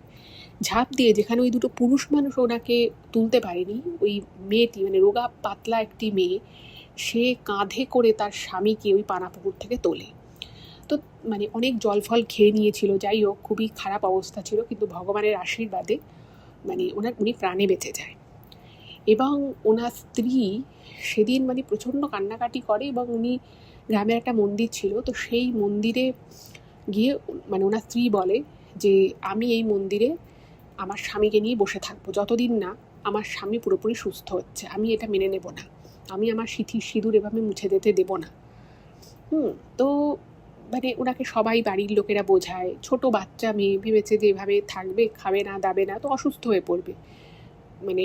ঝাঁপ দিয়ে যেখানে ওই দুটো পুরুষ মানুষ ওনাকে তুলতে পারেনি, ওই মেয়েটি, মানে রোগা পাতলা একটি মেয়ে, সে কাঁধে করে তার স্বামীকে ওই পানাপুকুর থেকে তোলে। তো মানে অনেক জল ফল খেয়ে নিয়েছিল, যাই হোক খুবই খারাপ অবস্থা ছিল, কিন্তু ভগবানের আশীর্বাদে মানে উনি প্রাণে বেঁচে যায়। এবং ওনার স্ত্রী সেদিন মানে প্রচণ্ড কান্নাকাটি করে, এবং উনি, গ্রামের একটা মন্দির ছিল, তো সেই মন্দিরে গিয়ে মানে ওনার স্ত্রী বলে যে আমি এই মন্দিরে আমার স্বামীকে নিয়ে বসে থাকবো, যতদিন না আমার স্বামী পুরোপুরি সুস্থ হচ্ছে, আমি এটা মেনে নেব না, আমি আমার সিঁদুর এভাবে মুছে দিতে দেবো না। তো মানে ওনাকে সবাই বাড়ির লোকেরা বোঝায়, ছোট বাচ্চা মেয়ে, ভেবেছে যে এভাবে থাকবে, খাবে না দাবে না, তো অসুস্থ হয়ে পড়বে, মানে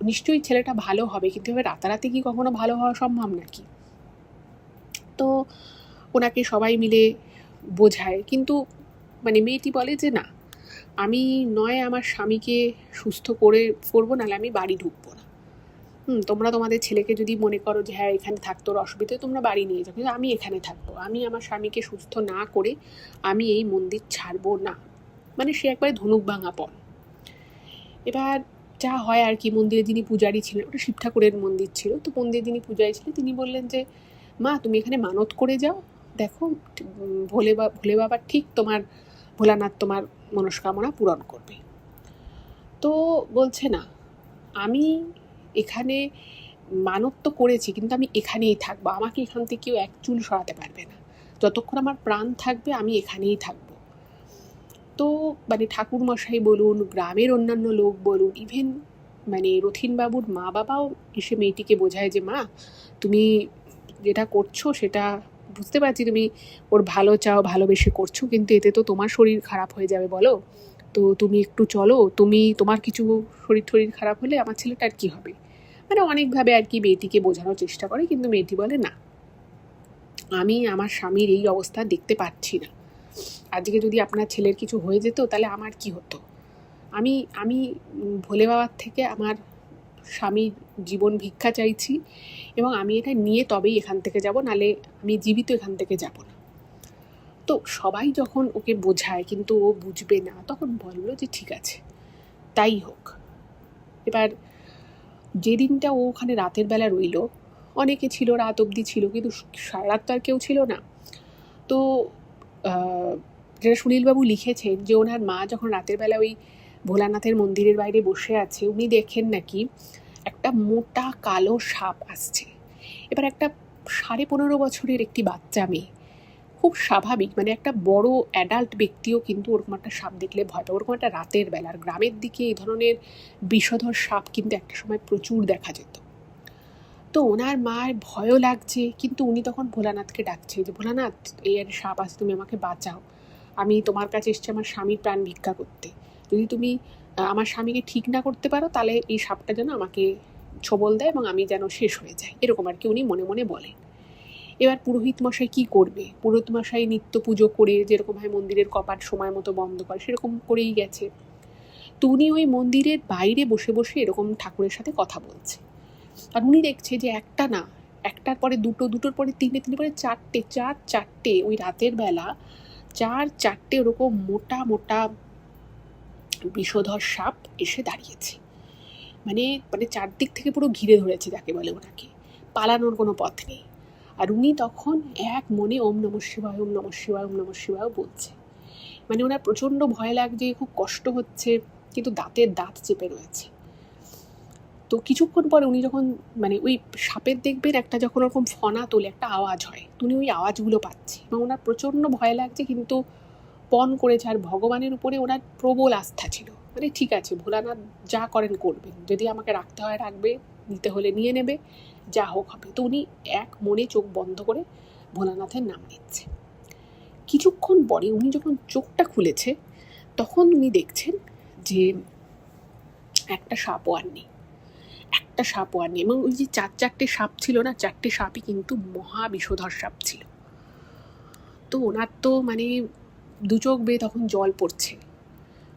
নিশ্চয়ই ছেলেটা ভালো হবে, কিন্তু এভাবে রাতারাতি কি কখনো ভালো হওয়া সম্ভব নাকি। তো ওনাকে সবাই মিলে বোঝায়, কিন্তু মানে মেয়েটি বলে যে না, আমি নয় আমার স্বামীকে সুস্থ করবো, নাহলে আমি বাড়ি ঢুকবো না। তোমরা তোমাদের ছেলেকে যদি মনে করো যে হ্যাঁ এখানে থাকতো অসুবিধা, তোমরা বাড়ি নিয়ে যাও, কিন্তু আমি এখানে থাকবো, আমি আমার স্বামীকে সুস্থ না করে আমি এই মন্দির ছাড়বো না। মানে সে একবারে ধনুক ভাঙা পণ। এবার যা হয় আর কি, মন্দিরে যিনি পূজারী ছিলেন, ওটা শিব ঠাকুরের মন্দির ছিল, তো মন্দিরে যিনি পূজারী ছিলেন তিনি বললেন যে মা তুমি এখানে মানত করে যাও, দেখো ভোলে বাবা ঠিক তোমার, ভোলানাথ তোমার মনস্কামনা পূরণ করবে। তো বলছে না, আমি এখানে মানত তো করেছি, কিন্তু আমি এখানেই থাকবো, আমাকে এখান থেকে কেউ এক চুল সরাতে পারবে না, যতক্ষণ আমার প্রাণ থাকবে আমি এখানেই থাকবো। তো মানে ঠাকুরমশাই বলুন, গ্রামের অন্যান্য লোক বলুন, ইভেন মানে রথীনবাবুর মা বাবাও এসে মেয়েটিকে বোঝায় যে মা, তুমি যেটা করছো সেটা বুঝতে পারছি, তুমি ওর ভালো চাও, ভালোবেসে করছো, কিন্তু এতে তো তোমার শরীর খারাপ হয়ে যাবে বলো, তো তুমি একটু চলো, তোমার কিছু শরীর খারাপ হলে আমার ছেলেটার কি হবে। মানে অনেকভাবে আর কি মেয়েটিকে বোঝানোর চেষ্টা করে, কিন্তু মেয়েটি বলে না, আমি আমার স্বামীর এই অবস্থা দেখতে পাচ্ছি না। আজকে যদি আপনার ছেলের কিছু হয়ে যেত তাহলে আমার কি হতো। আমি আমি ভোলে বাবার থেকে আমার স্বামীর জীবন ভিক্ষা চাইছি, এবং আমি এটা নিয়ে তবেই এখান থেকে যাব, নালে আমি জীবিত এখান থেকে যাব না। তো সবাই যখন ওকে বোঝায় কিন্তু ও বুঝবে না, তখন বললো যে ঠিক আছে, তাই হোক। এবার যেদিনটা ও ওখানে রাতের বেলা রইল, অনেকে ছিল, রাত অবধি ছিল, কিন্তু সারা রাত তো আর কেউ ছিল না। তো যেটা সুনীলবাবু লিখেছেন যে ওনার মা যখন রাতের বেলা ওই ভোলানাথের মন্দিরের বাইরে বসে আছে, উনি দেখেন নাকি একটা মোটা কালো সাপ আসছে। এবার একটা 15.5 বছরের একটি বাচ্চা মেয়ে, খুব স্বাভাবিক, মানে একটা বড় অ্যাডাল্ট ব্যক্তিও কিন্তু ওরকম একটা সাপ দেখলে ভয় পায়। ওরকম একটা রাতের বেলার গ্রামের দিকে এই ধরনের বিষধর সাপ কিন্তু একটা সময় প্রচুর দেখা যেত। তো ওনার মায়ের ভয়ও লাগছে, কিন্তু উনি তখন ভোলানাথকে ডাকছে যে ভোলানাথ, এই আর সাপ আছে, তুমি আমাকে বাঁচাও, আমি তোমার কাছে এসেছি আমার স্বামীর প্রাণ ভিক্ষা করতে, যদি তুমি আমার স্বামীকে ঠিক না করতে পারো তাহলে এই সাপটা যেন আমাকে ছোবল দেয় এবং আমি যেন শেষ হয়ে যাই, এরকম আর কি উনি মনে মনে বলেন। এবার পুরোহিত মশাই কী করবে? পুরোহিত মশাই নিত্য পুজো করে যেরকম হয় মন্দিরের কপাট সময় মতো বন্ধ করে, সেরকম করেই গেছে। তো উনি ওই মন্দিরের বাইরে বসে বসে এরকম ঠাকুরের সাথে কথা বলছে, আর উনি দেখছে যে একটা না, একটার পরে দুটো, দুটোর পরে তিনটে, তিনটে পরে চারটে ওই রাতের বেলা চারটে ওরকম মোটা মোটা বিষধর সাপ এসে দাঁড়িয়েছে। মানে মানে চারদিক থেকে পুরো ঘিরে ধরেছে যাকে বলে, ওনাকে পালানোর কোনো পথ নেই। আর উনি তখন এক মনে ওম নমঃ শিবায়, ওম নমঃ শিবায়, ওম নমঃ শিবায় বলছে। মানে ওনার প্রচণ্ড ভয় লাগছে, খুব কষ্ট হচ্ছে, কিন্তু দাঁতের দাঁত চেপে রয়েছে। তো কিছুক্ষণ পরে উনি যখন মানে ওই সাপের দেখবেন একটা যখন ওরকম ফনা তোলে একটা আওয়াজ হয়, উনি ওই আওয়াজগুলো পাচ্ছে এবং ওনার প্রচণ্ড ভয় লাগছে, কিন্তু পণ করেছে। আর ভগবানের উপরে ওনার প্রবল আস্থা ছিল, মানে ঠিক আছে ভোলানাথ যা করেন করবেন, যদি আমাকে রাখতে হয় রাখবে, নিতে হলে নিয়ে নেবে, যা হোক হবে। তো উনি এক মনে চোখ বন্ধ করে ভোলানাথের নাম নিচ্ছে। কিছুক্ষণ পরে উনি যখন চোখটা খুলেছে তখন উনি দেখছেন যে একটা সাপও আর নেই, একটা সাপও আর নেই। এবং ওই যে চারটে সাপ ছিল না, চারটে সাপই কিন্তু মহা বিষধর সাপ ছিল। তো ওনার তো মানে দু চোখ বেয়ে তখন জল পড়ছে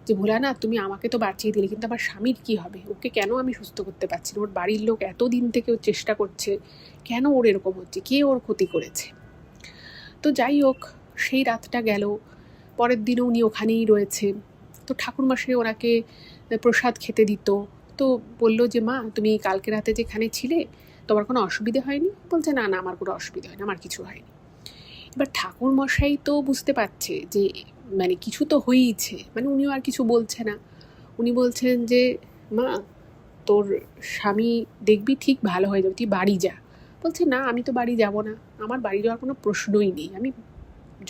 যে ভোলানাথ, তুমি আমাকে তো বাঁচিয়ে দিলে, কিন্তু আমার স্বামীর কি হবে? ওকে কেন আমি সুস্থ করতে পারছি না? ওর বাড়ির লোক এতদিন থেকে ওর চেষ্টা করছে, কেন ওর এরকম হচ্ছে? কে ওর ক্ষতি করেছে? তো যাই হোক, সেই রাতটা গেল। পরের দিনও উনি ওখানেই রয়েছে। তো ঠাকুরমশাই ওনাকে প্রসাদ খেতে দিত। তো বললো যে মা, তুমি কালকে রাতে যেখানে ছিলে তোমার কোনো অসুবিধে হয়নি? বলছে না না, আমার কোনো অসুবিধা হয়নি, আমার কিছু হয়নি। এবার ঠাকুরমশাই তো বুঝতে পারছে যে মানে কিছু তো হয়েইছে, মানে উনিও আর কিছু বলছে না। উনি বলছেন যে মা, তোর স্বামী দেখবি ঠিক ভালো হয়ে যাবে, তুই বাড়ি যা। বলছে না, আমি তো বাড়ি যাব না, আমার বাড়ি যাওয়ার কোনো প্রশ্নই নেই, আমি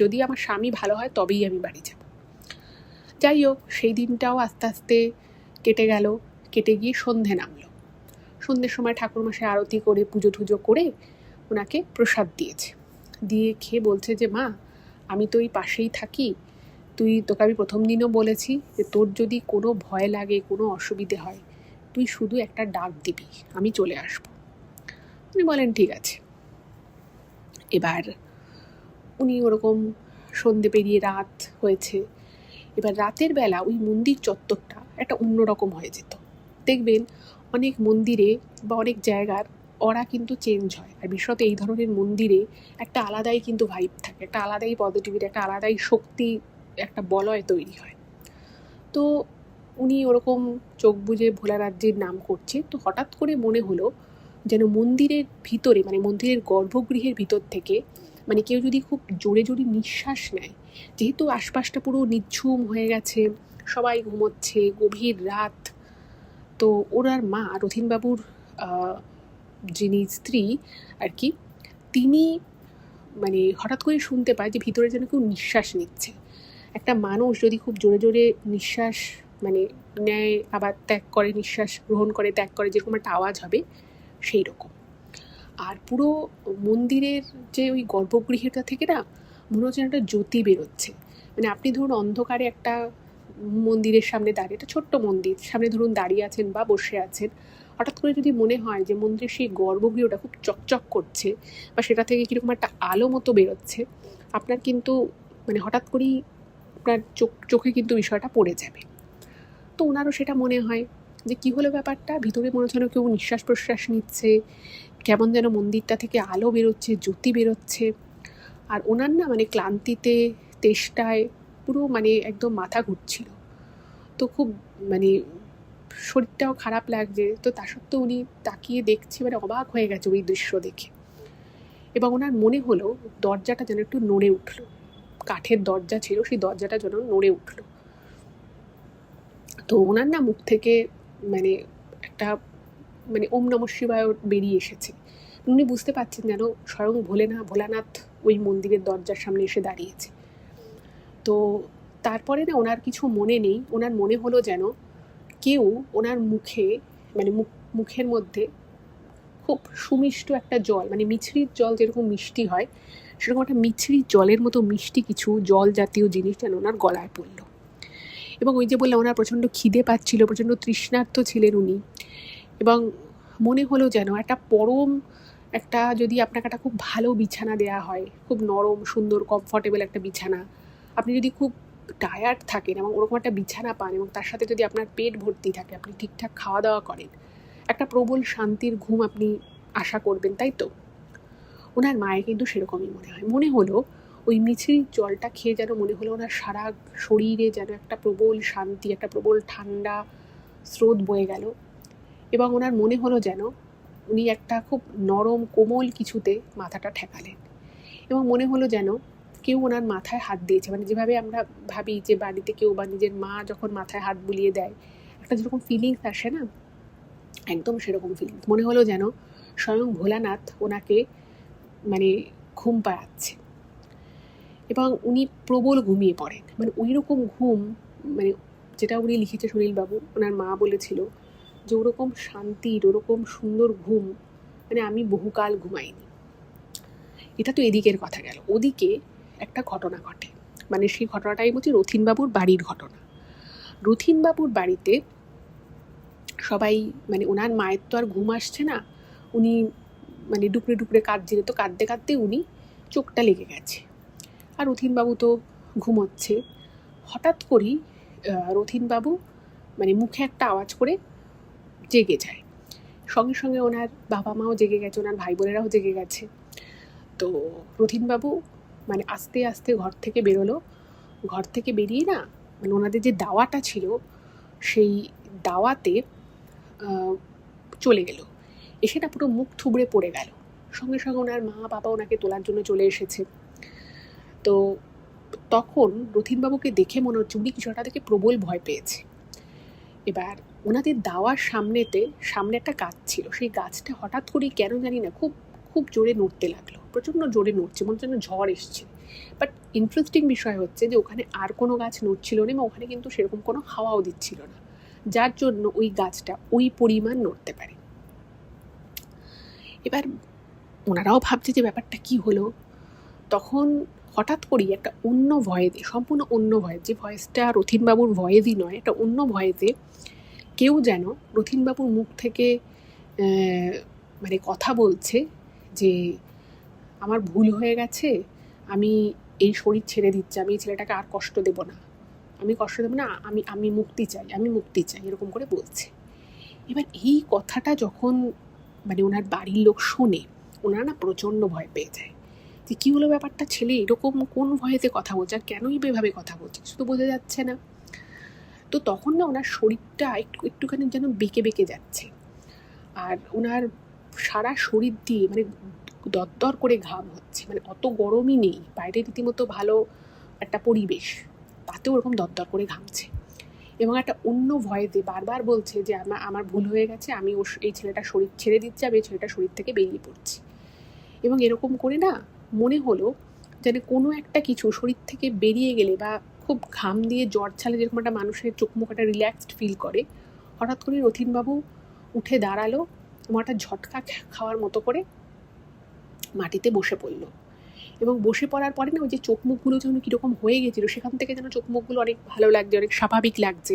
যদি আমার স্বামী ভালো হয় তবেই আমি বাড়ি যাব। যাই হোক, সেই দিনটাও আস্তে আস্তে কেটে গেল। কেটে গিয়ে সন্ধে নামলো। সন্ধ্যের সময় ঠাকুরমশাই আরতি করে পুজো টুজো করে ওনাকে প্রসাদ দিয়েছে। দিয়ে খেয়ে বলছে যে মা, আমি তো এই পাশেই থাকি, তোকে আমি প্রথম দিনও বলেছি যে তোর যদি কোনো ভয় লাগে, কোনো অসুবিধে হয়, তুই শুধু একটা ডাক দিবি, আমি চলে আসব। উনি বলেন ঠিক আছে। এবার উনি ওরকম সন্ধে পেরিয়ে রাত হয়েছে। এবার রাতের বেলা ওই মন্দির চত্বরটা একটা অন্যরকম হয়ে যেত। দেখবেন অনেক মন্দিরে বা অনেক জায়গার ওরা কিন্তু চেঞ্জ হয়, আর বিশেষত এই ধরনের মন্দিরে একটা আলাদাই কিন্তু ভাইব থাকে, একটা আলাদাই পজিটিভিটি, একটা আলাদাই শক্তি, একটা বলয় তৈরি হয়। তো উনি ওরকম চোখ বুজে ভোলানাথজির নাম করছে। তো হঠাৎ করে মনে হলো যেন মন্দিরের ভিতরে, মানে মন্দিরের গর্ভগৃহের ভিতর থেকে, মানে কেউ যদি খুব জোরে জোরে নিঃশ্বাস নেয়, যেহেতু আশপাশটা পুরো নিঝুম হয়ে গেছে, সবাই ঘুমোচ্ছে, গভীর রাত। তো ওনার মা রথীনবাবুর যিনি স্ত্রী আর কি, তিনি মানে হঠাৎ করে শুনতে পায় যে ভিতরে যেন কেউ নিঃশ্বাস নিচ্ছে। একটা মানুষ যদি খুব জোরে জোরে নিঃশ্বাস মানে নেয় আবার ত্যাগ করে, নিঃশ্বাস গ্রহণ করে ত্যাগ করে, যেরকম একটা আওয়াজ হবে সেই রকম। আর পুরো মন্দিরের যে ওই গর্ভগৃহটা থেকে না মনে হচ্ছে একটা জ্যোতি বেরোচ্ছে। মানে আপনি ধরুন অন্ধকারে একটা মন্দিরের সামনে দাঁড়িয়ে, একটা ছোট্ট মন্দির সামনে ধরুন দাঁড়িয়ে আছেন বা বসে আছেন, হঠাৎ করে যদি মনে হয় যে মন্দিরের সেই গর্ভগৃহটা খুব চকচক করছে বা সেটা থেকে কীরকম একটা আলো মতো বেরোচ্ছে, আপনার কিন্তু মানে হঠাৎ করেই আপনার চোখে কিন্তু বিষয়টা পড়ে যাবে। তো ওনারও সেটা মনে হয় যে কী হলো ব্যাপারটা, ভিতরে মনে হচ্ছে কেউ নিঃশ্বাস প্রশ্বাস নিচ্ছে, কেমন যেন মন্দিরটা থেকে আলো বেরোচ্ছে, জ্যোতি বেরোচ্ছে। আর ওনার না মানে ক্লান্তিতে, তেষ্টায় পুরো মানে একদম মাথা ঘুরছিল, তো খুব মানে শরীরটাও খারাপ লাগছে। তো তা সত্ত্বেও উনি তাকিয়ে দেখছে, মানে অবাক হয়ে গেছে ওই দৃশ্য দেখে। এবং ওনার মনে হলো দরজাটা যেন একটু নড়ে উঠলো, কাঠের দরজা ছিল, সেই দরজাটা যেন নড়ে উঠলো। তো ওনার না মুখ থেকে মানে একটা মানে ওম নমঃ শিবায় বেরিয়ে এসেছে। উনি বুঝতে পারছেন যেন স্বয়ং ভোলানাথ ওই মন্দিরের দরজার সামনে এসে দাঁড়িয়েছে। তো তারপরে না ওনার কিছু মনে নেই, ওনার মনে হলো যেন কেউ ওনার মুখে মানে মুখের মধ্যে খুব সুমিষ্ট একটা জল, মানে মিছরির জল যেরকম মিষ্টি হয় সেরকম একটা মিছরির জলের মতো মিষ্টি কিছু জল জাতীয় জিনিস যেন ওনার গলায় পড়লো। এবং ওই যে বললাম ওনার প্রচণ্ড খিদে পাচ্ছিল, প্রচণ্ড তৃষ্ণার্ত ছিলেন উনি। এবং মনে হলো যেন একটা পরম একটা, যদি আপনাকে একটা খুব ভালো বিছানা দেওয়া হয়, খুব নরম সুন্দর কমফর্টেবল একটা বিছানা, আপনি যদি খুব টায়ার্ড থাকেন এবং ওরকম একটা বিছানা পান এবং তার সাথে যদি আপনার পেট ভর্তি থাকে, আপনি ঠিকঠাক খাওয়া দাওয়া করেন, একটা প্রবল শান্তির ঘুম আপনি আশা করবেন, তাই তো? ওনার মায়ের কিন্তু সেরকমই মনে হয়। মনে হলো ওই মিছরির জলটা খেয়ে যেন মনে হলো ওনার সারা শরীরে যেন একটা প্রবল শান্তি, একটা প্রবল ঠান্ডা স্রোত বয়ে গেল। এবং ওনার মনে হলো যেন উনি একটা খুব নরম কোমল কিছুতে মাথাটা ঠেকালেন। এবং মনে হলো যেন কেউ ওনার মাথায় হাত দিয়েছে, মানে যেভাবে আমরা ভাবি যে বাড়িতে কেউ বা নিজের মা যখন মাথায় হাত বুলিয়ে দেয় একটা যেরকম ফিলিংস আসে না, একদম সেরকম ফিলিংস। মনে হলো যেন স্বয়ং ভোলানাথ ওনাকে মানে ঘুম পাড়াচ্ছে এবং উনি প্রবল ঘুমিয়ে পড়েন। মানে ওই রকম ঘুম, মানে যেটা উনি লিখেছে সুনীলবাবু, ওনার মা বলেছিল যে ওরকম শান্তির, ওরকম সুন্দর ঘুম মানে আমি বহুকাল ঘুমাইনি। এটা তো এদিকের কথা গেল। ওদিকে একটা ঘটনা ঘটে, মানে সেই ঘটনাটাই বলছি রথিনবাবুর বাড়ির ঘটনা। রথিনবাবুর বাড়িতে সবাই মানে ওনার মায়ের তো আর ঘুম আসছে না, উনি মানে ডুকরে ডুকরে কাঁদছিলেন, তো কাঁদতে কাঁদতে উনি চোখটা লেগে গেছে। আর রথিনবাবু তো ঘুমোচ্ছে। হঠাৎ করেই রথিনবাবু মানে মুখে একটা আওয়াজ করে জেগে যায়। সঙ্গে সঙ্গে ওনার বাবা মাও জেগে গেছে, ওনার ভাই বোনেরাও জেগে গেছে। তো রথিনবাবু মানে আস্তে আস্তে ঘর থেকে বেরোলো। ঘর থেকে বেরিয়ে না মানে ওনাদের যে দাওয়াটা ছিল সেই দাওয়াতে চলে গেল। এসে না পুরো মুখ থুবড়ে পড়ে গেল। সঙ্গে সঙ্গে ওনার মা বাবা ওনাকে তোলার জন্য চলে এসেছে। তো তখন রথিনবাবুকে দেখে মনে হচ্ছে উনি কিছুটা থেকে প্রবল ভয় পেয়েছে। এবার ওনাদের দাওয়ার সামনে একটা গাছ ছিল, সেই গাছটা হঠাৎ করেই কেন জানি না খুব খুব জোরে নড়তে লাগলো, প্রচণ্ড জোরে নড়ছে, মনে হচ্ছে ঝড় এসছে। বাট ইন্টারেস্টিং বিষয় হচ্ছে যে ওখানে আর কোনো গাছ নড়ছিল না এবং ওখানে কিন্তু সেরকম কোনো হাওয়াও দিচ্ছিল না, যার জন্য ওই গাছটা ওই পরিমাণ নড়তে পারে। এবার ওনারাও ভাবছে যে ব্যাপারটা কি হলো। তখন হঠাৎ করেই একটা অন্য ভয়েসে, সম্পূর্ণ অন্য ভয়েস, যে ভয়েসটা রথিনবাবুর ভয়েসই নয়, একটা অন্য ভয়েসে কেউ যেন রথিনবাবুর মুখ থেকে মানে কথা বলছে যে আমার ভুল হয়ে গেছে, আমি এই শরীর ছেড়ে দিচ্ছি, আমি এই ছেলেটাকে আর কষ্ট দেব না, আমি মুক্তি চাই, এরকম করে বলছে। এবার এই কথাটা যখন মানে ওনার বাড়ির লোক শোনে, ওনারা না প্রচণ্ড ভয় পেয়ে যায় যে কী হলো ব্যাপারটা, ছেলে এরকম কোন ভয়েতে কথা বলছে আর কেনই এভাবে কথা বলছে, কিছু তো বোঝা যাচ্ছে না। তো তখন না ওনার শরীরটা একটুখানি যেন বেঁকে বেঁকে যাচ্ছে, আর ওনার সারা শরীর দিয়ে মানে দরদর করে ঘাম হচ্ছে, মানে অত গরমই নেই, বাইরে রীতিমতো ভালো একটা পরিবেশ, তাতেও ওরকম দরদর করে ঘামছে। এবং একটা অন্য ভয়েতে বারবার বলছে যে আমার ভুল হয়ে গেছে, আমি এই ছেলেটা শরীর ছেড়ে দিচ্ছি, আমি এই ছেলেটা শরীর থেকে বেরিয়ে পড়ছি। এবং এরকম করে না মনে হলো যেন কোনো একটা কিছু শরীর থেকে বেরিয়ে গেলে বা খুব ঘাম দিয়ে জ্বর ছালে যেরকম একটা মানুষের চোখ মুখ একটা রিল্যাক্সড ফিল করে, হঠাৎ করে রথীনবাবু উঠে দাঁড়ালো এবং একটা ঝটকা খাওয়ার মতো করে মাটিতে বসে পড়লো। এবং বসে পড়ার পরে না ওই যে চোখ মুখগুলো যেন কীরকম হয়ে গেছিলো, সেখান থেকে যেন চোখ মুখগুলো অনেক ভালো লাগছে, অনেক স্বাভাবিক লাগছে।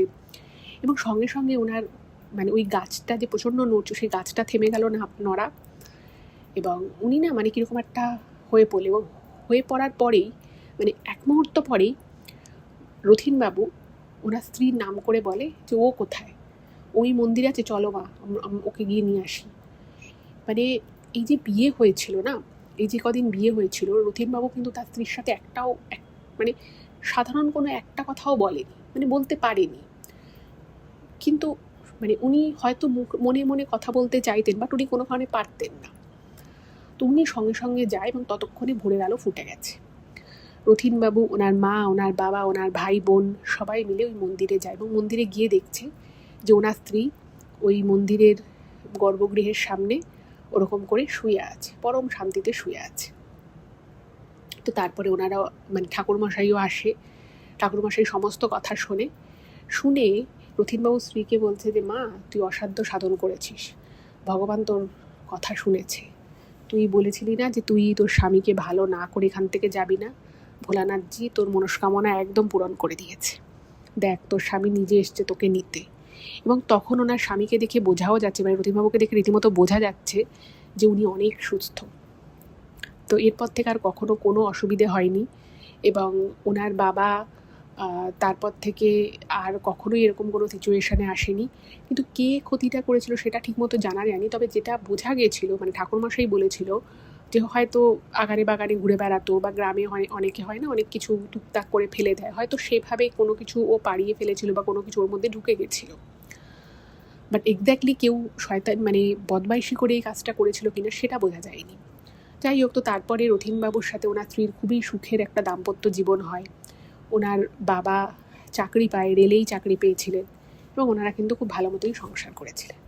এবং সঙ্গে সঙ্গে ওনার মানে ওই গাছটা যে প্রচণ্ড নড়ছে, সেই গাছটা থেমে গেল না নড়া, এবং উনি না মানে কীরকম একটা হয়ে পড়লে, এবং হয়ে পড়ার পরেই মানে এক মুহূর্ত পরেই রথীনবাবু ওনার স্ত্রীর নাম করে বলে যে ও কোথায়, ওই মন্দিরে আছে, চলো মা ওকে গিয়ে নিয়ে আসি। মানে এই যে বিয়ে হয়েছিল না, এই যে কদিন বিয়ে হয়েছিল, রথীনবাবু কিন্তু তার স্ত্রীর সাথে মানে সাধারণ কোনো একটা কথাও বলেনি, মানে বলতে পারেনি। কিন্তু মানে উনি হয়তো মনে মনে কথা বলতে চাইতেন, বাট উনি কোনো কারণে পারতেন না। তো উনি সঙ্গে সঙ্গে যায় এবং ততক্ষণে ভোরের আলো ফুটে গেছে। রথীনবাবু, ওনার মা, ওনার বাবা, ওনার ভাই বোন সবাই মিলে ওই মন্দিরে যায় এবং মন্দিরে গিয়ে দেখছে যে ওনার স্ত্রী ওই মন্দিরের গর্ভগৃহের সামনে ওরকম করে শুয়ে আছে, পরম শান্তিতে শুয়ে আছে। তো তারপরে ওনারা মানে ঠাকুরমশাইও আসে, ঠাকুরমশাই সমস্ত কথা শুনে রথীনবাবু স্ত্রীকে বলছে যে মা, তুই অসাধ্য সাধন করেছিস, ভগবান তোর কথা শুনেছে। তুই বলেছিলি না যে তুই তোর স্বামীকে ভালো না করে এখান থেকে যাবি না, ভোলানাথজি তোর মনস্কামনা একদম পূরণ করে দিয়েছে। দেখ, তোর স্বামী নিজে এসছে তোকে নিতে। এবং তখন ওনার স্বামীকে দেখে বোঝাও যাচ্ছে, মানে রথীনবাবুকে দেখে রীতিমতো বোঝা যাচ্ছে যে উনি অনেক সুস্থ। তো এরপর থেকে আর কখনো কোনো অসুবিধে হয়নি, এবং ওনার বাবা তারপর থেকে আর কখনোই এরকম কোনো সিচুয়েশানে আসেনি। কিন্তু কে ক্ষতিটা করেছিল সেটা ঠিকমতো জানা যায়নি, তবে যেটা বোঝা গেছিলো, মানে ঠাকুরমশাই বলেছিল যে হয়তো আগানে বাগানে ঘুরে বেড়াতো, বা গ্রামে অনেকে হয় না অনেক কিছু টুকটাক করে ফেলে দেয়, হয়তো সেভাবে কোনো কিছু ও পাড়িয়ে ফেলেছিল বা কোনো কিছু ওর মধ্যে ঢুকে গেছিলো। বাট এক্স্যাক্টলি কেউ শয়তান মানে বদমাইশি করে এই কাজটা করেছিল কিনা সেটা বোঝা যায়নি। যাই হোক, তো তারপরে রথীনবাবুর সাথে ওনার স্ত্রীর খুবই সুখের একটা দাম্পত্য জীবন হয়। ওনার বাবা চাকরি পায়, রেলেই চাকরি পেয়েছিলেন, এবং ওনারা কিন্তু খুব ভালো মতোই সংসার করেছিলেন।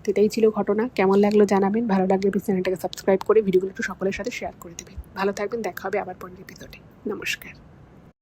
তো এটাই ছিল ঘটনা। কেমন লাগলো জানাবেন, ভালো লাগলে প্লিজ চ্যানেলটাকে সাবস্ক্রাইব করে ভিডিওগুলো একটু সকলের সাথে শেয়ার করে দেবেন। ভালো থাকবেন, দেখা হবে আবার পরের এপিসোডে। নমস্কার।